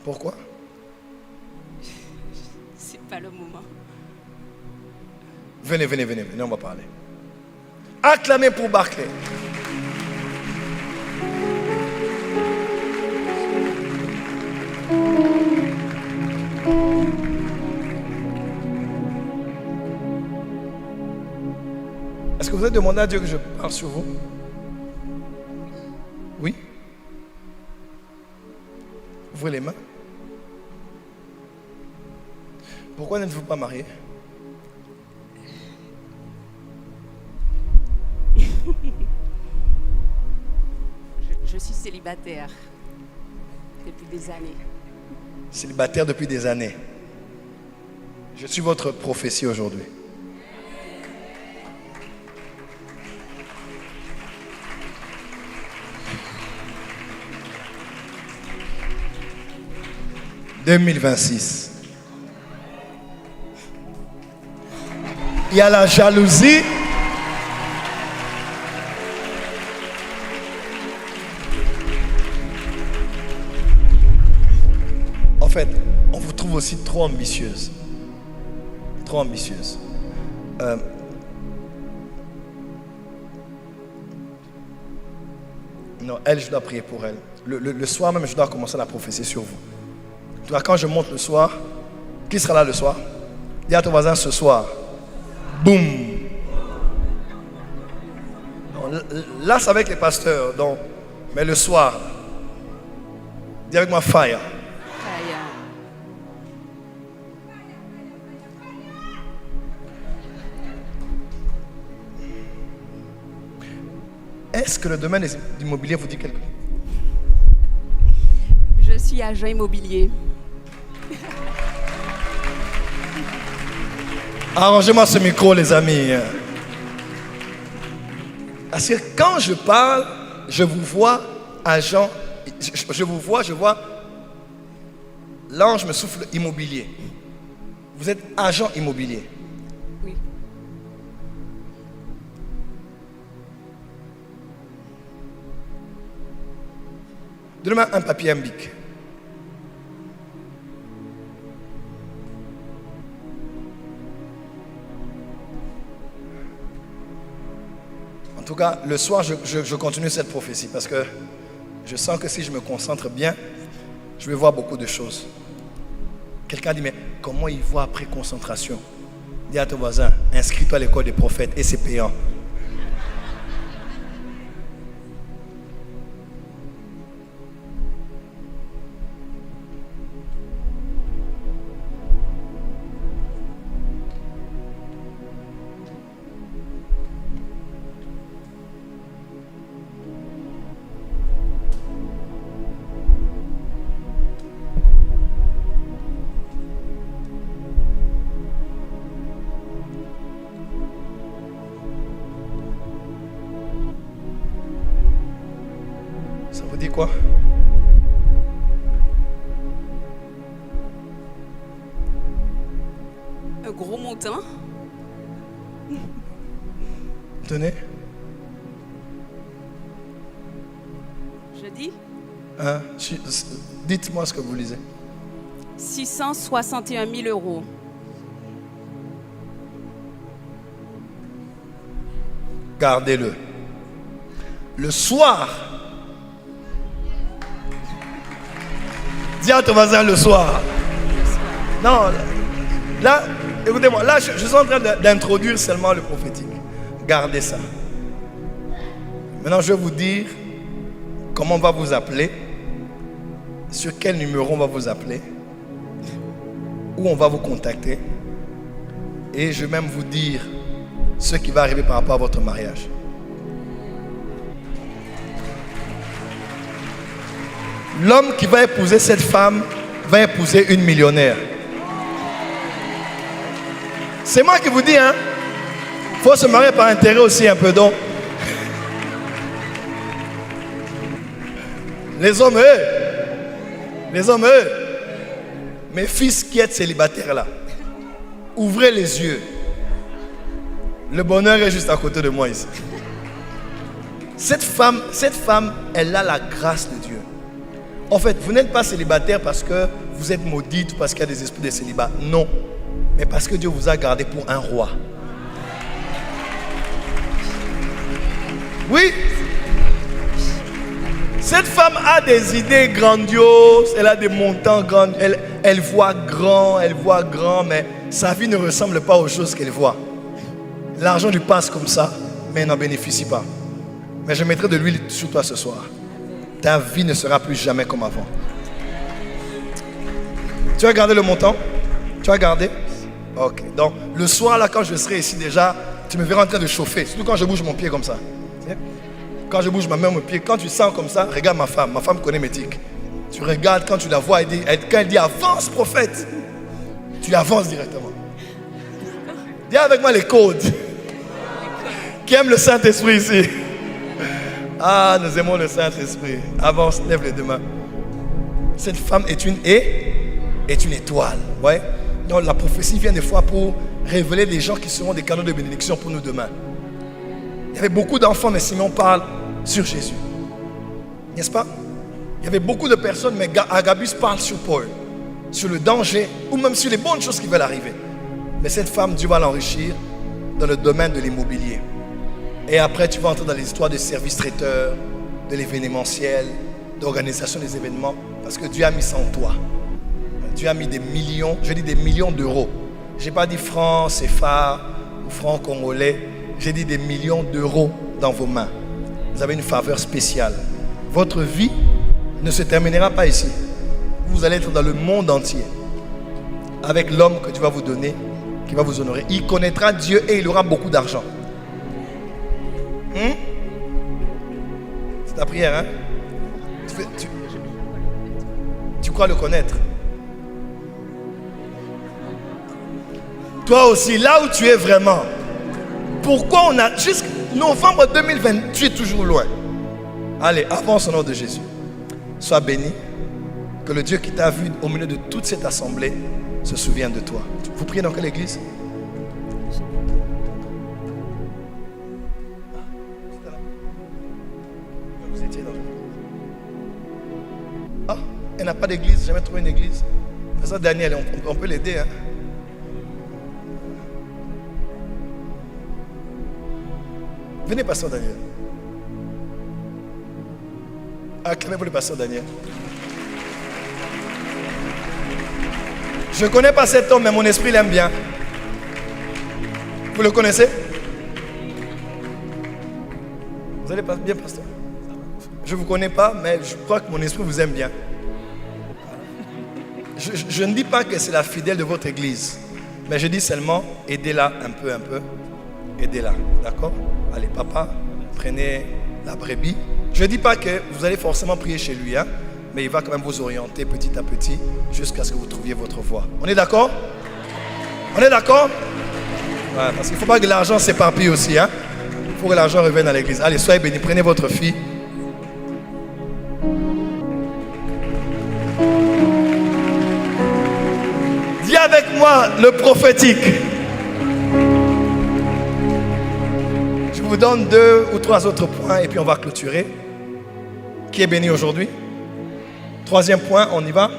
Pourquoi? C'est pas le moment. Venez, on va parler. Acclamez pour Barclay. Est-ce que vous avez demandé à Dieu que je parle sur vous? Oui? Ouvrez les mains. Pourquoi n'êtes-vous pas marié? Je suis célibataire depuis des années. Célibataire depuis des années. Je suis votre prophétie aujourd'hui. 2026. Il y a la jalousie. En fait, on vous trouve aussi trop ambitieuse. Trop ambitieuse. Non, elle, je dois prier pour elle. Le soir même, je dois commencer la prophétie sur vous. Tu vois, quand je monte le soir, qui sera là le soir? Dis à ton voisin ce soir. Boum. Là, c'est avec les pasteurs. Donc, mais le soir, dis avec moi fire. Est-ce que le domaine de l'immobilier vous dit quelque chose? Je suis agent immobilier. Arrangez-moi ce micro, les amis. Parce que quand je parle, je vous vois agent, je vois, l'ange me souffle immobilier. Vous êtes agent immobilier. Oui. Donnez-moi un papier, un bic. En tout cas, le soir, je continue cette prophétie parce que je sens que si je me concentre bien, je vais voir beaucoup de choses. Quelqu'un dit, mais comment il voit après concentration? Dis à ton voisin, inscris-toi à l'école des prophètes et c'est payant. Ça vous dit quoi? Un gros montant. Tenez. Je dis Hein? Dites-moi ce que vous lisez. 661 000 euros. Gardez-le. Le soir, dis à ton voisin le soir. Non, là, écoutez-moi, là, je suis en train d'introduire seulement le prophétique. Gardez ça. Maintenant, je vais vous dire comment on va vous appeler, sur quel numéro on va vous appeler, où on va vous contacter, et je vais même vous dire ce qui va arriver par rapport à votre mariage. L'homme qui va épouser cette femme va épouser une millionnaire. C'est moi qui vous dis, hein. Il faut se marier par intérêt aussi un peu, donc. Les hommes, mes fils qui êtes célibataires là, ouvrez les yeux. Le bonheur est juste à côté de moi ici. Cette femme, elle a la grâce de Dieu. En fait, vous n'êtes pas célibataire parce que vous êtes maudite ou parce qu'il y a des esprits de célibat. Non. Mais parce que Dieu vous a gardé pour un roi. Oui. Cette femme a des idées grandioses. Elle a des montants grands. Elle voit grand, mais sa vie ne ressemble pas aux choses qu'elle voit. L'argent lui passe comme ça, mais elle n'en bénéficie pas. Mais je mettrai de l'huile sur toi ce soir. Ta vie ne sera plus jamais comme avant. Tu as gardé le montant? Tu as gardé? Ok. Donc, le soir, là, quand je serai ici déjà, tu me verras en train de chauffer. Surtout quand je bouge mon pied comme ça. Quand je bouge ma main, mon pied, quand tu sens comme ça, regarde ma femme. Ma femme connaît mes tics. Tu regardes quand tu la vois, quand elle dit avance, prophète, tu avances directement. Dis avec moi les codes. Qui aime le Saint-Esprit ici? Ah, nous aimons le Saint-Esprit. Avance, lève les deux mains. Cette femme est une est une étoile. Ouais? Donc la prophétie vient des fois pour révéler des gens qui seront des canaux de bénédiction pour nous demain. Il y avait beaucoup d'enfants, mais Simeon parle sur Jésus. N'est-ce pas? Il y avait beaucoup de personnes, mais Agabus parle sur Paul, sur le danger, ou même sur les bonnes choses qui veulent arriver. Mais cette femme, Dieu va l'enrichir dans le domaine de l'immobilier. Et après, tu vas entrer dans les histoires de services traiteurs, de l'événementiel, d'organisation des événements, parce que Dieu a mis ça en toi. Dieu a mis des millions, je dis des millions d'euros. Je n'ai pas dit francs, CFA ou francs congolais. J'ai dit des millions d'euros dans vos mains. Vous avez une faveur spéciale. Votre vie ne se terminera pas ici. Vous allez être dans le monde entier avec l'homme que Dieu va vous donner, qui va vous honorer. Il connaîtra Dieu et il aura beaucoup d'argent. C'est ta prière, hein? Tu crois le connaître? Toi aussi, là où tu es vraiment, pourquoi on a jusqu'à novembre 2020, tu es toujours loin. Allez, avance au nom de Jésus. Sois béni. Que le Dieu qui t'a vu au milieu de toute cette assemblée se souvienne de toi. Vous priez dans quelle église? Vous étiez dans... Ah, elle n'a pas d'église, jamais trouvé une église. Ça, Daniel, on peut l'aider, hein? Venez, pasteur Daniel. Acclamez pour le pasteur Daniel. Je ne connais pas cet homme, mais mon esprit l'aime bien. Vous le connaissez? Vous allez bien, pasteur? Je ne vous connais pas, mais je crois que mon esprit vous aime bien. Je ne dis pas que c'est la fidèle de votre église, mais je dis seulement, aidez-la un peu. Aidez-la, d'accord? Allez, papa, prenez la brebis. Je ne dis pas que vous allez forcément prier chez lui, hein, mais il va quand même vous orienter petit à petit jusqu'à ce que vous trouviez votre voie. On est d'accord? On est d'accord? Ouais, parce qu'il ne faut pas que l'argent s'éparpille aussi. Hein? Il faut que l'argent revienne à l'église. Allez, soyez bénis, prenez votre fille. Dis avec moi le prophétique. Je vous donne 2 ou 3 autres points et puis on va clôturer. Qui est béni aujourd'hui? 3e point, on y va.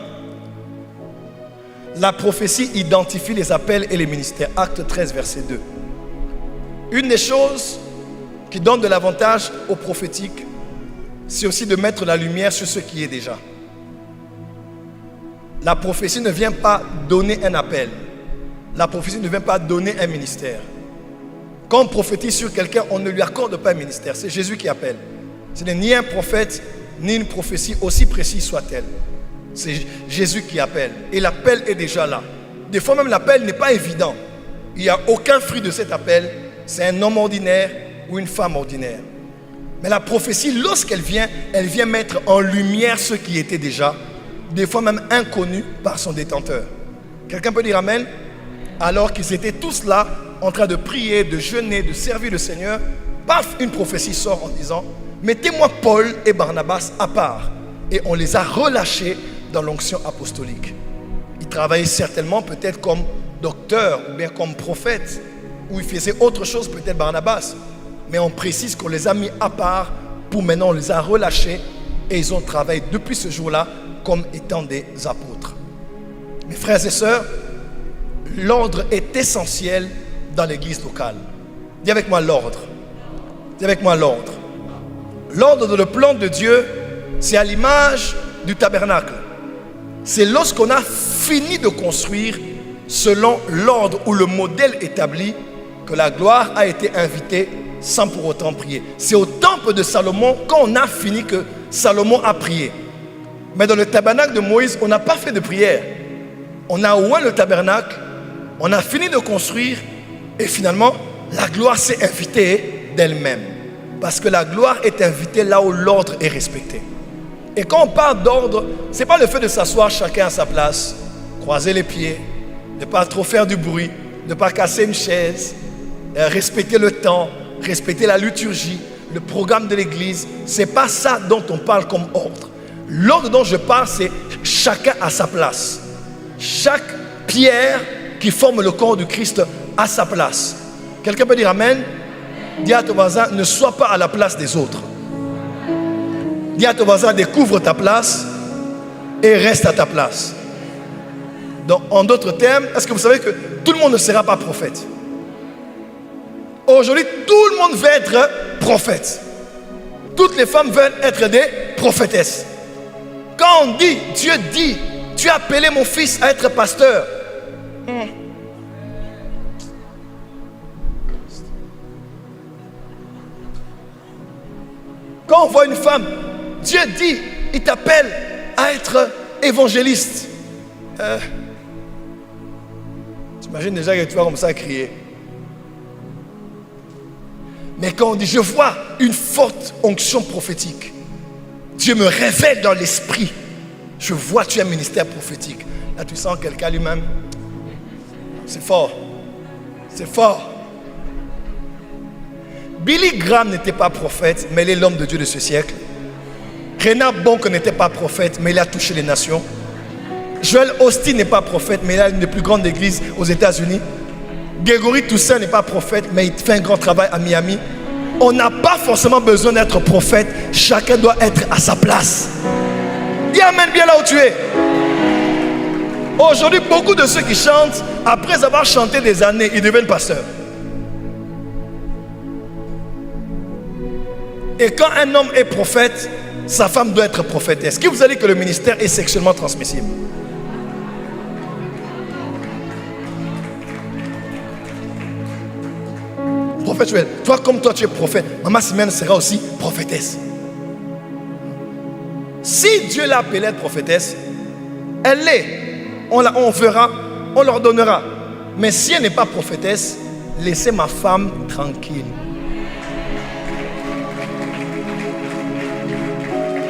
La prophétie identifie les appels et les ministères. Acte 13, verset 2. Une des choses qui donne de l'avantage au prophétique, c'est aussi de mettre la lumière sur ce qui est déjà. La prophétie ne vient pas donner un appel. La prophétie ne vient pas donner un ministère. Quand on prophétise sur quelqu'un, on ne lui accorde pas un ministère. C'est Jésus qui appelle. Ce n'est ni un prophète, ni une prophétie, aussi précise soit-elle. C'est Jésus qui appelle. Et l'appel est déjà là. Des fois même, l'appel n'est pas évident. Il n'y a aucun fruit de cet appel. C'est un homme ordinaire ou une femme ordinaire. Mais la prophétie, lorsqu'elle vient, elle vient mettre en lumière ce qui était déjà, des fois même inconnu par son détenteur. Quelqu'un peut dire amen? Alors qu'ils étaient tous là, en train de prier, de jeûner, de servir le Seigneur, paf, une prophétie sort en disant: mettez-moi Paul et Barnabas à part. Et on les a relâchés dans l'onction apostolique. Ils travaillaient certainement peut-être comme docteur ou bien comme prophète, ou ils faisaient autre chose, peut-être Barnabas. Mais on précise qu'on les a mis à part pour maintenant on les a relâchés et ils ont travaillé depuis ce jour-là comme étant des apôtres. Mes frères et sœurs, l'ordre est essentiel dans l'église locale. Dis avec moi l'ordre. Dis avec moi l'ordre. L'ordre dans le plan de Dieu, c'est à l'image du tabernacle. C'est lorsqu'on a fini de construire selon l'ordre ou le modèle établi que la gloire a été invitée sans pour autant prier. C'est au temple de Salomon quand on a fini que Salomon a prié. Mais dans le tabernacle de Moïse, on n'a pas fait de prière. On a oint le tabernacle, on a fini de construire et finalement la gloire s'est invitée d'elle-même. Parce que la gloire est invitée là où l'ordre est respecté. Et quand on parle d'ordre, ce n'est pas le fait de s'asseoir chacun à sa place, croiser les pieds, ne pas trop faire du bruit, ne pas casser une chaise, respecter le temps, respecter la liturgie, le programme de l'église. Ce n'est pas ça dont on parle comme ordre. L'ordre dont je parle, c'est chacun à sa place. chaque pierre qui forme le corps du Christ a sa place. Quelqu'un peut dire Amen? Dis à ton voisin, ne sois pas à la place des autres. Dis à ton voisin, découvre ta place et reste à ta place. Donc, en d'autres termes, est-ce que vous savez que tout le monde ne sera pas prophète? Aujourd'hui, tout le monde veut être prophète. Toutes les femmes veulent être des prophétesses. Quand on dit, Dieu dit, tu as appelé mon fils à être pasteur. Quand on voit une femme, Dieu dit, il t'appelle à être évangéliste. T'imagines déjà que tu vas comme ça crier. Mais quand on dit, je vois une forte onction prophétique, Dieu me révèle dans l'esprit, je vois tu as un ministère prophétique. Là tu sens quelqu'un lui-même. C'est fort. C'est fort. Billy Graham n'était pas prophète, mais il est l'homme de Dieu de ce siècle. Reinhard Bonke n'était pas prophète, mais il a touché les nations. Joel Osteen n'est pas prophète, mais il a une des plus grandes églises aux États-Unis. Grégory Toussaint n'est pas prophète, mais il fait un grand travail à Miami. On n'a pas forcément besoin d'être prophète. Chacun doit être à sa place. Dis Amen bien là où tu es. Aujourd'hui, beaucoup de ceux qui chantent, après avoir chanté des années, ils deviennent pasteurs. Et quand un homme est prophète, sa femme doit être prophétesse. Est-ce que vous allez que le ministère est sexuellement transmissible? Prophète Joël, toi comme toi tu es prophète, maman Simène sera aussi prophétesse. Si Dieu l'a appelée être prophétesse, elle l'est. On verra, on leur donnera. Mais si elle n'est pas prophétesse, laissez ma femme tranquille.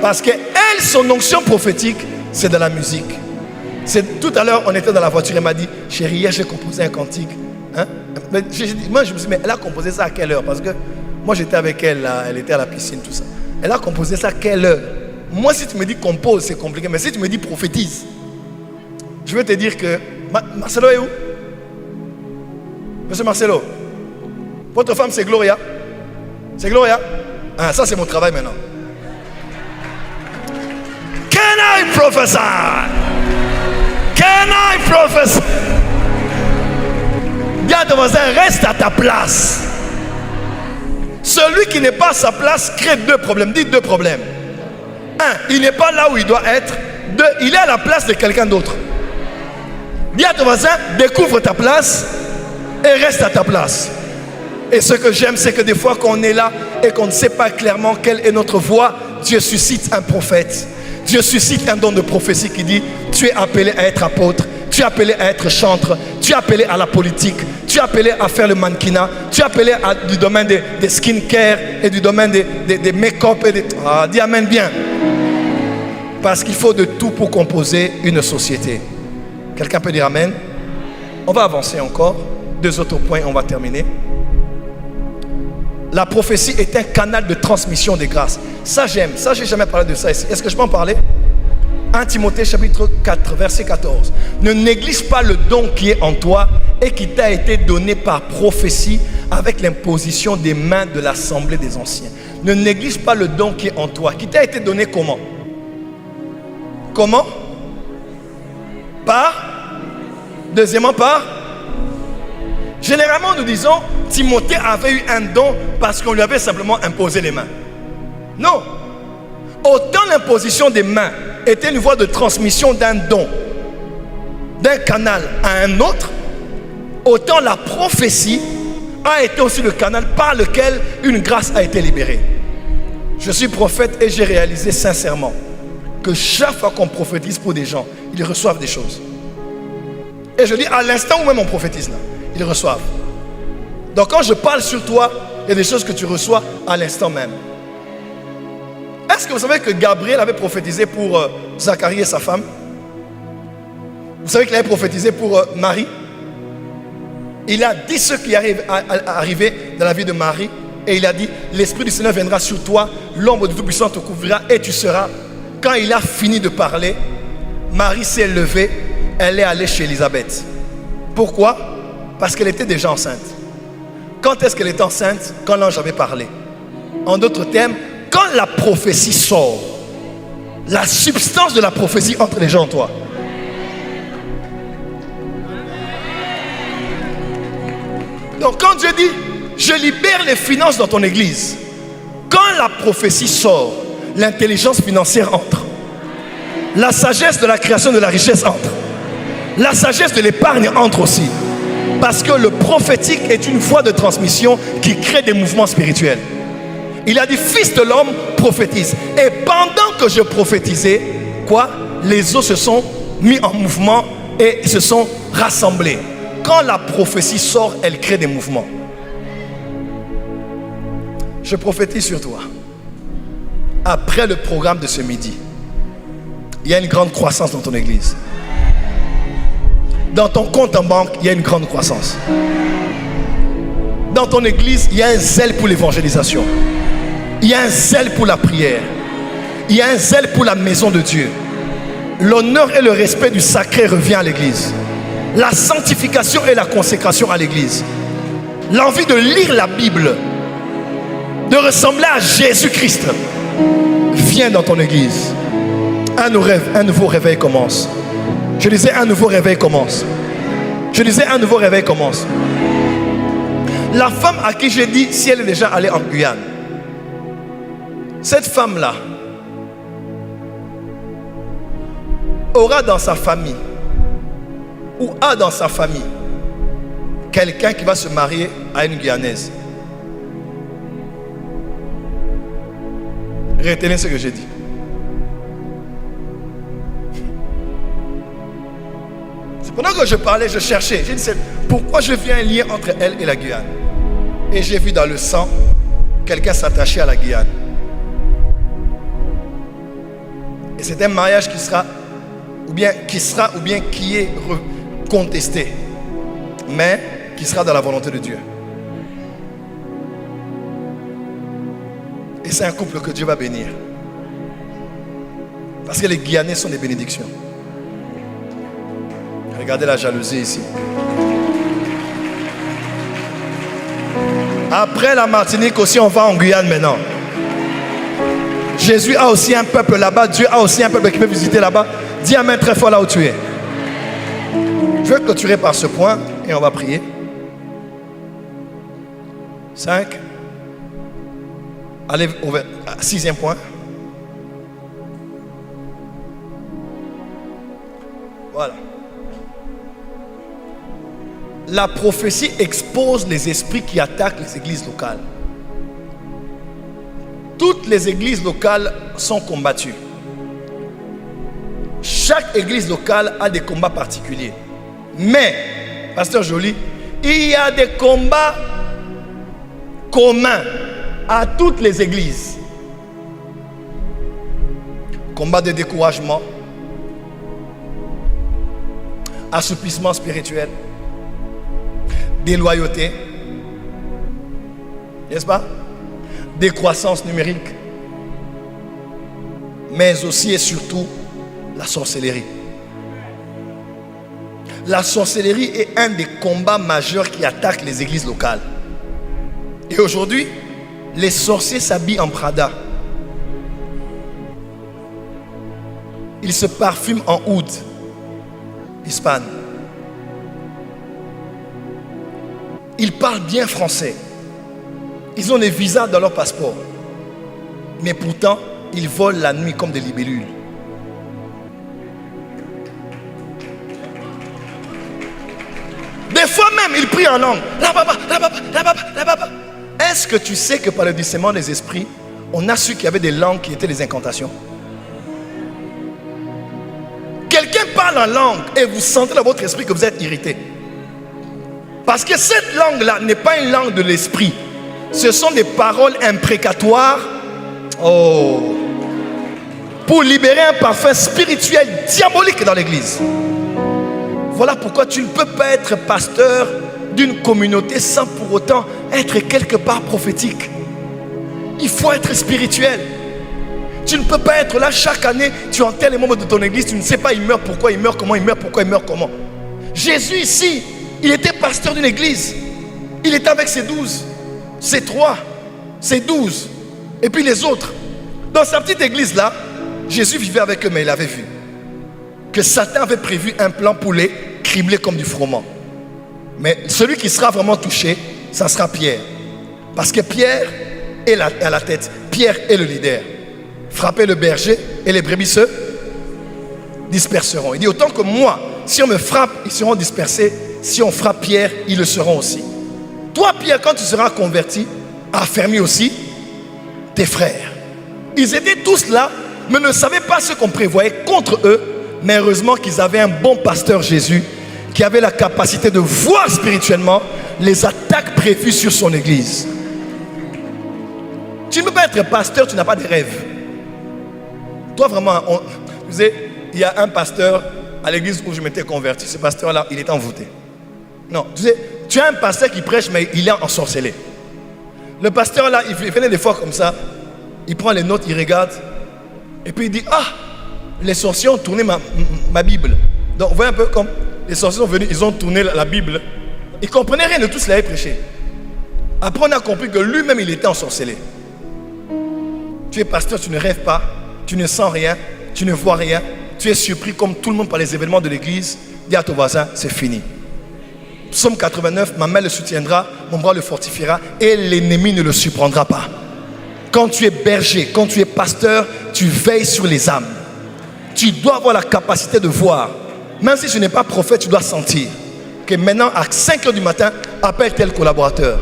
Parce que elle, son onction prophétique, c'est de la musique. Tout à l'heure, on était dans la voiture, elle m'a dit, chérie, hier j'ai composé un cantique. Hein? Moi je me suis dit, mais elle a composé ça à quelle heure? Parce que moi j'étais avec elle, là, elle était à la piscine, tout ça. Elle a composé ça à quelle heure? Moi si tu me dis compose, c'est compliqué. Mais si tu me dis prophétise, je vais te dire que... Marcelo est où? Monsieur Marcelo, votre femme c'est Gloria? C'est Gloria? Ah, ça c'est mon travail maintenant. Can I prophesy? Can I prophesy? Dis à ton voisin, reste à ta place. Celui qui n'est pas à sa place crée deux problèmes. Dis deux problèmes. Un, il n'est pas là où il doit être. Deux, il est à la place de quelqu'un d'autre. Dis à ton voisin, découvre ta place et reste à ta place. Et ce que j'aime, c'est que des fois qu'on est là et qu'on ne sait pas clairement quelle est notre voie, Dieu suscite un prophète. Dieu suscite un don de prophétie qui dit, tu es appelé à être apôtre, tu es appelé à être chantre, tu es appelé à la politique, tu es appelé à faire le mannequinat, tu es appelé du domaine des skincare et du domaine des make-up. Dis amen bien. Parce qu'il faut de tout pour composer une société. Quelqu'un peut dire amen? On va avancer encore. 2 autres points, on va terminer. La prophétie est un canal de transmission des grâces. Ça j'aime, ça j'ai jamais parlé de ça ici. Est-ce que je peux en parler? 1 Timothée chapitre 4 verset 14. Ne néglige pas le don qui est en toi et qui t'a été donné par prophétie avec l'imposition des mains de l'assemblée des anciens. Ne néglige pas le don qui est en toi. Qui t'a été donné comment? Comment? Par? Deuxièmement par? Généralement nous disons Timothée avait eu un don parce qu'on lui avait simplement imposé les mains. Non. Autant l'imposition des mains était une voie de transmission d'un don, d'un canal à un autre, autant la prophétie a été aussi le canal par lequel une grâce a été libérée. Je suis prophète et j'ai réalisé sincèrement que chaque fois qu'on prophétise pour des gens, ils reçoivent des choses. Et je dis à l'instant où même on prophétise là, ils reçoivent. Donc quand je parle sur toi, il y a des choses que tu reçois à l'instant même. Est-ce que vous savez que Gabriel avait prophétisé pour Zacharie et sa femme? Vous savez qu'il avait prophétisé pour Marie? Il a dit ce qui arrivait dans la vie de Marie. Et il a dit, l'Esprit du Seigneur viendra sur toi, l'ombre du Tout-Puissant te couvrira et tu seras. Quand il a fini de parler, Marie s'est levée, elle est allée chez Élisabeth. Pourquoi? Parce qu'elle était déjà enceinte. Quand est-ce qu'elle était enceinte? Quand l'ange avait parlé. En d'autres termes, quand la prophétie sort, la substance de la prophétie entre les gens en toi. Donc quand Dieu dit, je libère les finances dans ton église, quand la prophétie sort, l'intelligence financière entre. La sagesse de la création de la richesse entre. La sagesse de l'épargne entre aussi. Parce que le prophétique est une voie de transmission qui crée des mouvements spirituels. Il a dit, fils de l'homme, prophétise. Et pendant que je prophétisais, quoi? Les eaux se sont mis en mouvement et se sont rassemblés. Quand la prophétie sort, elle crée des mouvements. Je prophétise sur toi. Après le programme de ce midi, il y a une grande croissance dans ton église. Dans ton compte en banque, il y a une grande croissance. Dans ton église, il y a un zèle pour l'évangélisation. Il y a un zèle pour la prière. Il y a un zèle pour la maison de Dieu. L'honneur et le respect du sacré revient à l'église. La sanctification et la consécration à l'église. L'envie de lire la Bible, de ressembler à Jésus-Christ, vient dans ton église. Un nouveau réveil commence. Je disais, un nouveau réveil commence. Je disais, un nouveau réveil commence. La femme à qui j'ai dit si elle est déjà allée en Guyane, cette femme-là aura dans sa famille ou a dans sa famille quelqu'un qui va se marier à une Guyanaise. Retenez ce que j'ai dit. Pendant que je parlais, je cherchais. J'ai dit, pourquoi je fais un lien entre elle et la Guyane? Et j'ai vu dans le sang quelqu'un s'attacher à la Guyane. Et c'est un mariage qui sera, ou bien qui est contesté, mais qui sera dans la volonté de Dieu. Et c'est un couple que Dieu va bénir. Parce que les Guyanais sont des bénédictions. Regardez la jalousie ici. Après la Martinique aussi, on va en Guyane maintenant. Jésus a aussi un peuple là-bas. Dieu a aussi un peuple qui peut visiter là-bas. Dis amen très fort là où tu es. Je vais clôturer par ce point et on va prier. 5. Allez au 6e point. Voilà. La prophétie expose les esprits qui attaquent les églises locales. Toutes les églises locales sont combattues. Chaque église locale a des combats particuliers. Mais, Pasteur Joly, il y a des combats communs à toutes les églises. Combat de découragement, assoupissement spirituel, déloyauté, n'est-ce pas? Décroissance numérique, mais aussi et surtout la sorcellerie. La sorcellerie est un des combats majeurs qui attaquent les églises locales. Et aujourd'hui, les sorciers s'habillent en Prada. Ils se parfument en oud, hispane. Ils parlent bien français. Ils ont des visas dans leur passeport. Mais pourtant, ils volent la nuit comme des libellules. Des fois même, ils prient en langue. Est-ce que tu sais que par le discernement des esprits, on a su qu'il y avait des langues qui étaient des incantations? Quelqu'un parle en langue et vous sentez dans votre esprit que vous êtes irrité. Parce que cette langue-là n'est pas une langue de l'esprit. Ce sont des paroles imprécatoires. Oh. Pour libérer un parfum spirituel diabolique dans l'église. Voilà pourquoi tu ne peux pas être pasteur d'une communauté sans pour autant être quelque part prophétique. Il faut être spirituel. Tu ne peux pas être là chaque année, tu enterres les membres de ton église, tu ne sais pas il meurt, pourquoi il meurt, comment il meurt, pourquoi il meurt, comment. Jésus ici, il était pasteur d'une église. Il était avec ses 12, ses 3, ses 12, et puis les autres. Dans sa petite église là, Jésus vivait avec eux, mais il avait vu que Satan avait prévu un plan pour les cribler comme du froment. Mais celui qui sera vraiment touché, ça sera Pierre. Parce que Pierre est à la tête. Pierre est le leader. Frappez le berger et les brebis se disperseront. Il dit autant que moi, si on me frappe, ils seront dispersés. Si on frappe Pierre, ils le seront aussi. Toi, Pierre, quand tu seras converti, affermis aussi tes frères. Ils étaient tous là, mais ne savaient pas ce qu'on prévoyait contre eux. Mais heureusement qu'ils avaient un bon pasteur Jésus qui avait la capacité de voir spirituellement les attaques prévues sur son église. Tu ne peux pas être pasteur, tu n'as pas de rêve. Toi vraiment, il y a un pasteur à l'église où je m'étais converti. Ce pasteur-là, il est envoûté. Non, tu as un pasteur qui prêche, mais il est ensorcelé. Le pasteur-là, il venait des fois comme ça. Il prend les notes, il regarde. Et puis il dit, ah, les sorciers ont tourné ma Bible. Donc, vous voyez un peu comme les sorciers sont venus, ils ont tourné la Bible. Ils ne comprenaient rien de tout ce qu'il avait prêché. Après, on a compris que lui-même, il était ensorcelé. Tu es pasteur, tu ne rêves pas, tu ne sens rien, tu ne vois rien. Tu es surpris comme tout le monde par les événements de l'église. Dis à ton voisin, c'est fini. Psaume 89, ma main le soutiendra, mon bras le fortifiera et l'ennemi ne le surprendra pas. Quand tu es berger, quand tu es pasteur, tu veilles sur les âmes. Tu dois avoir la capacité de voir. Même si tu n'es pas prophète, tu dois sentir que maintenant à 5 h du matin, appelle tel collaborateur.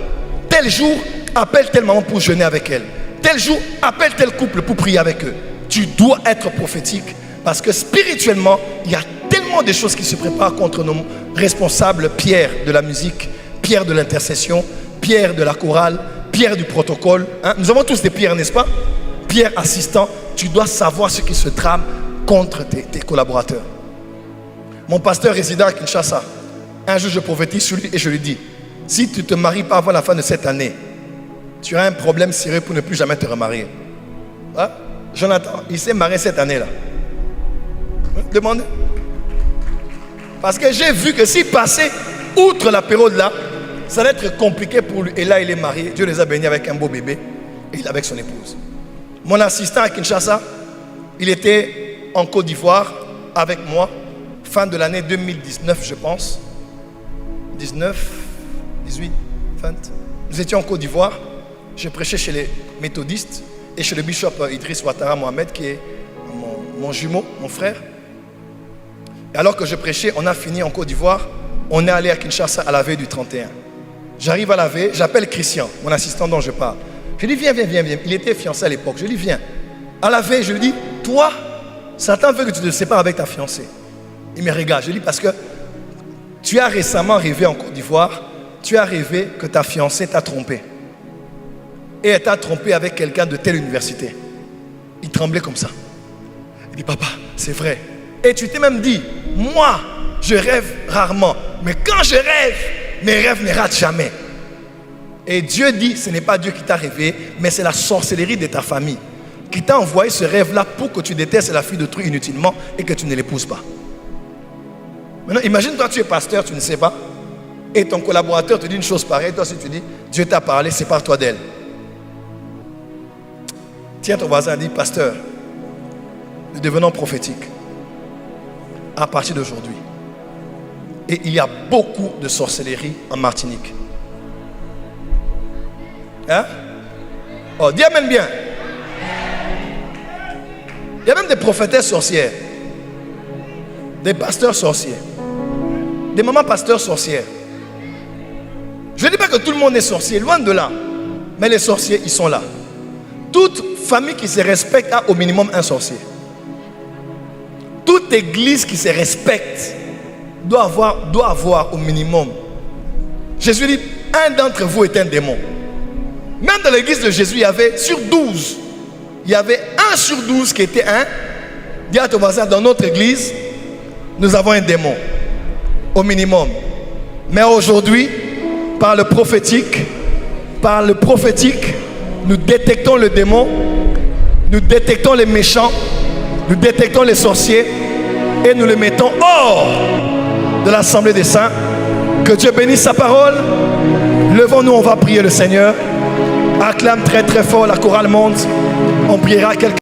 Tel jour, appelle telle maman pour jeûner avec elle. Tel jour, appelle tel couple pour prier avec eux. Tu dois être prophétique parce que spirituellement, il y a tellement de choses qui se préparent contre nos responsables. Pierre de la musique, Pierre de l'intercession, Pierre de la chorale, Pierre du protocole. Nous avons tous des pierres, n'est-ce pas? Pierre assistant, tu dois savoir ce qui se trame contre tes collaborateurs. Mon pasteur résident à Kinshasa, un jour je prophétise sur lui et je lui dis, si tu ne te maries pas avant la fin de cette année, tu as un problème sérieux pour ne plus jamais te remarier. Hein? Jonathan, il s'est marié cette année-là. Demandez. Parce que j'ai vu que s'il passait outre la période là, ça allait être compliqué pour lui. Et là, il est marié. Dieu les a bénis avec un beau bébé. Et il est avec son épouse. Mon assistant à Kinshasa, il était en Côte d'Ivoire avec moi, fin de l'année 2019, je pense. 19, 18, 20. Nous étions en Côte d'Ivoire. Je prêchais chez les méthodistes et chez le bishop Idriss Ouattara Mohamed, qui est mon jumeau, mon frère. Et alors que je prêchais, on a fini en Côte d'Ivoire. On est allé à Kinshasa à la veille du 31. J'arrive à la veille, j'appelle Christian, mon assistant dont je parle. Je lui dis, viens. Il était fiancé à l'époque. Je lui dis, viens. À la veille, je lui dis, toi, Satan veut que tu te sépares avec ta fiancée. Il me regarde. Je lui dis, parce que tu as récemment rêvé en Côte d'Ivoire, tu as rêvé que ta fiancée t'a trompé. Et elle t'a trompé avec quelqu'un de telle université. Il tremblait comme ça. Il dit, papa, c'est vrai. Et tu t'es même dit, moi, je rêve rarement. Mais quand je rêve, mes rêves ne ratent jamais. Et Dieu dit, ce n'est pas Dieu qui t'a rêvé, mais c'est la sorcellerie de ta famille qui t'a envoyé ce rêve-là pour que tu détestes la fille d'autrui inutilement et que tu ne l'épouses pas. Maintenant, imagine toi, tu es pasteur, tu ne sais pas. Et ton collaborateur te dit une chose pareille. Toi aussi, tu dis, Dieu t'a parlé, sépare-toi d'elle. Tiens ton voisin et dis, pasteur, nous devenons prophétiques à partir d'aujourd'hui. Et il y a beaucoup de sorcellerie en Martinique. Hein? Oh, dis amen bien. Il y a même des prophétesses sorcières, des pasteurs sorciers, des mamans pasteurs sorcières. Je ne dis pas que tout le monde est sorcier, loin de là. Mais les sorciers, ils sont là. Toute famille qui se respecte a au minimum un sorcier. Toute église qui se respecte doit avoir au minimum. Jésus dit, un d'entre vous est un démon. Même dans l'église de Jésus, il y avait sur 12, il y avait 1 sur 12 qui était un. Dis à ton voisin, dans notre église, nous avons un démon, au minimum. Mais aujourd'hui, par le prophétique, nous détectons le démon nous détectons les méchants, nous détectons les sorciers et nous les mettons hors de l'assemblée des saints. Que Dieu bénisse sa parole. Levons-nous, on va prier le Seigneur. Acclame très très fort la chorale monte. On priera quelqu'un.